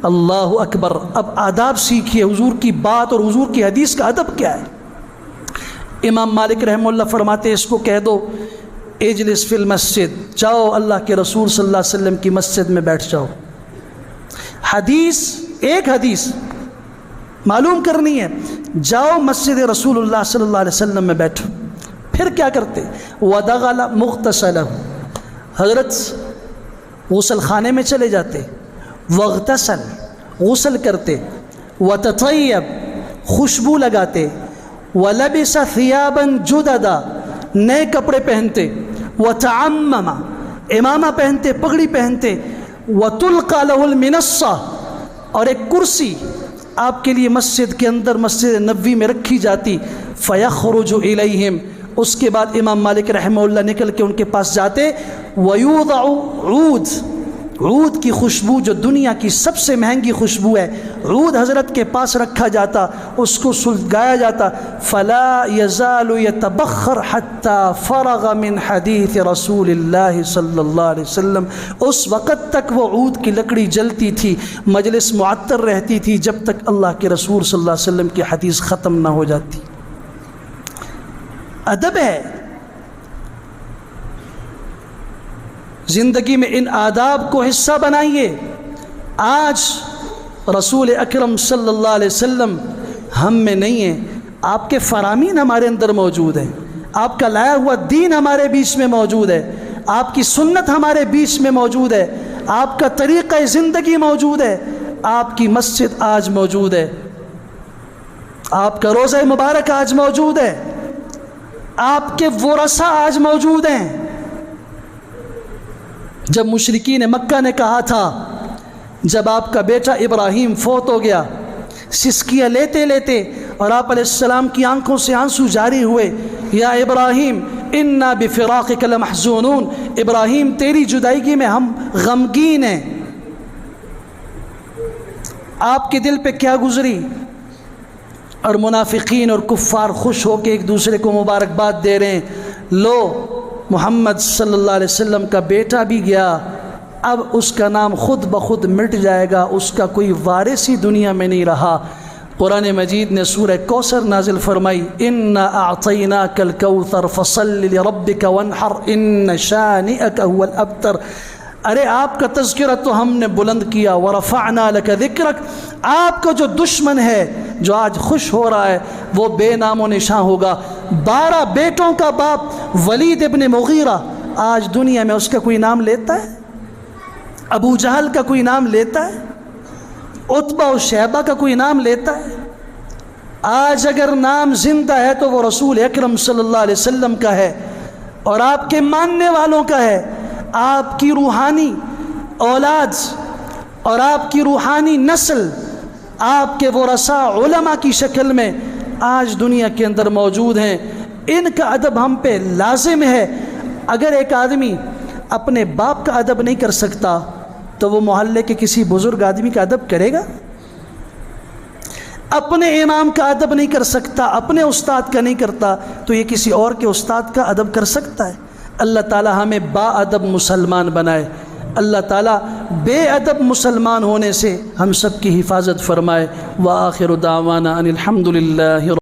اللہ اکبر، اب آداب سیکھیے، حضور کی بات اور حضور کی حدیث کا ادب کیا ہے۔ امام مالک رحمہ اللہ فرماتے اس کو کہہ دو اجلس فی المسجد، جاؤ اللہ کے رسول صلی اللہ علیہ وسلم کی مسجد میں بیٹھ جاؤ، حدیث ایک حدیث معلوم کرنی ہے، جاؤ مسجد رسول اللہ صلی اللہ علیہ وسلم میں بیٹھو۔ پھر کیا کرتے؟ ودخل مغتسلہ، حضرت غسل خانے میں چلے جاتے، واغتسل، غسل کرتے، وتطیب، خوشبو لگاتے، ولبس ثیابا جددا، نئے کپڑے پہنتے، وتعمم، امامہ پہنتے، پگڑی پہنتے، وتلقى له المنصہ، اور ایک کرسی آپ کے لیے مسجد کے اندر مسجد نبوی میں رکھی جاتی، فیخرج الیہم، اس کے بعد امام مالک رحمہ اللہ نکل کے ان کے پاس جاتے، ویوضع عود، عود کی خوشبو جو دنیا کی سب سے مہنگی خوشبو ہے، عود حضرت کے پاس رکھا جاتا، اس کو سلگایا جاتا، فلا یزال یتبخر حتی فرغ من حدیث رسول اللہ صلی اللہ علیہ وسلم، اس وقت تک وہ عود کی لکڑی جلتی تھی، مجلس معطر رہتی تھی جب تک اللہ کے رسول صلی اللہ علیہ وسلم کی حدیث ختم نہ ہو جاتی۔ ادب ہے، زندگی میں ان آداب کو حصہ بنائیے۔ آج رسول اکرم صلی اللہ علیہ وسلم ہم میں نہیں ہیں، آپ کے فرامین ہمارے اندر موجود ہیں، آپ کا لایا ہوا دین ہمارے بیچ میں موجود ہے، آپ کی سنت ہمارے بیچ میں موجود ہے، آپ کا طریقہ زندگی موجود ہے، آپ کی مسجد آج موجود ہے، آپ کا روضہ مبارک آج موجود ہے، آپ کے ورثاء آج موجود ہیں۔ جب مشرکین مکہ نے کہا تھا، جب آپ کا بیٹا ابراہیم فوت ہو گیا، سسکیاں لیتے لیتے اور آپ علیہ السلام کی آنکھوں سے آنسو جاری ہوئے، یا ابراہیم انا بفراقک لمحزونون، ابراہیم تیری جدائیگی میں ہم غمگین ہیں، آپ کے دل پہ کیا گزری؟ اور منافقین اور کفار خوش ہو کے ایک دوسرے کو مبارکباد دے رہے ہیں، لو محمد صلی اللہ علیہ وسلم کا بیٹا بھی گیا، اب اس کا نام خود بخود مٹ جائے گا، اس کا کوئی وارث ہی دنیا میں نہیں رہا۔ قرآن مجید نے سورہ کوثر نازل فرمائی، انا اعطیناک الکوثر فصل لربک وانحر ان شانئک هو الابتر، ارے آپ کا تذکرہ تو ہم نے بلند کیا، ورفعنا لک ذکرک، آپ کا جو دشمن ہے جو آج خوش ہو رہا ہے وہ بے نام و نشاں ہوگا۔ 12 بیٹوں کا باپ ولید ابن مغیرہ آج دنیا میں اس کا کوئی نام لیتا ہے؟ ابو جہل کا کوئی نام لیتا ہے؟ عتبہ و شیبہ کا کوئی نام لیتا ہے؟ آج اگر نام زندہ ہے تو وہ رسول اکرم صلی اللہ علیہ وسلم کا ہے اور آپ کے ماننے والوں کا ہے۔ آپ کی روحانی اولاد اور آپ کی روحانی نسل، آپ کے ورثاء علماء کی شکل میں آج دنیا کے اندر موجود ہیں، ان کا ادب ہم پہ لازم ہے۔ اگر ایک آدمی اپنے باپ کا ادب نہیں کر سکتا تو وہ محلے کے کسی بزرگ آدمی کا ادب کرے گا؟ اپنے امام کا ادب نہیں کر سکتا، اپنے استاد کا نہیں کرتا تو یہ کسی اور کے استاد کا ادب کر سکتا ہے؟ اللہ تعالی ہمیں با ادب مسلمان بنائے، اللہ تعالیٰ بے ادب مسلمان ہونے سے ہم سب کی حفاظت فرمائے۔ وآخر دعوانا ان الحمد للہ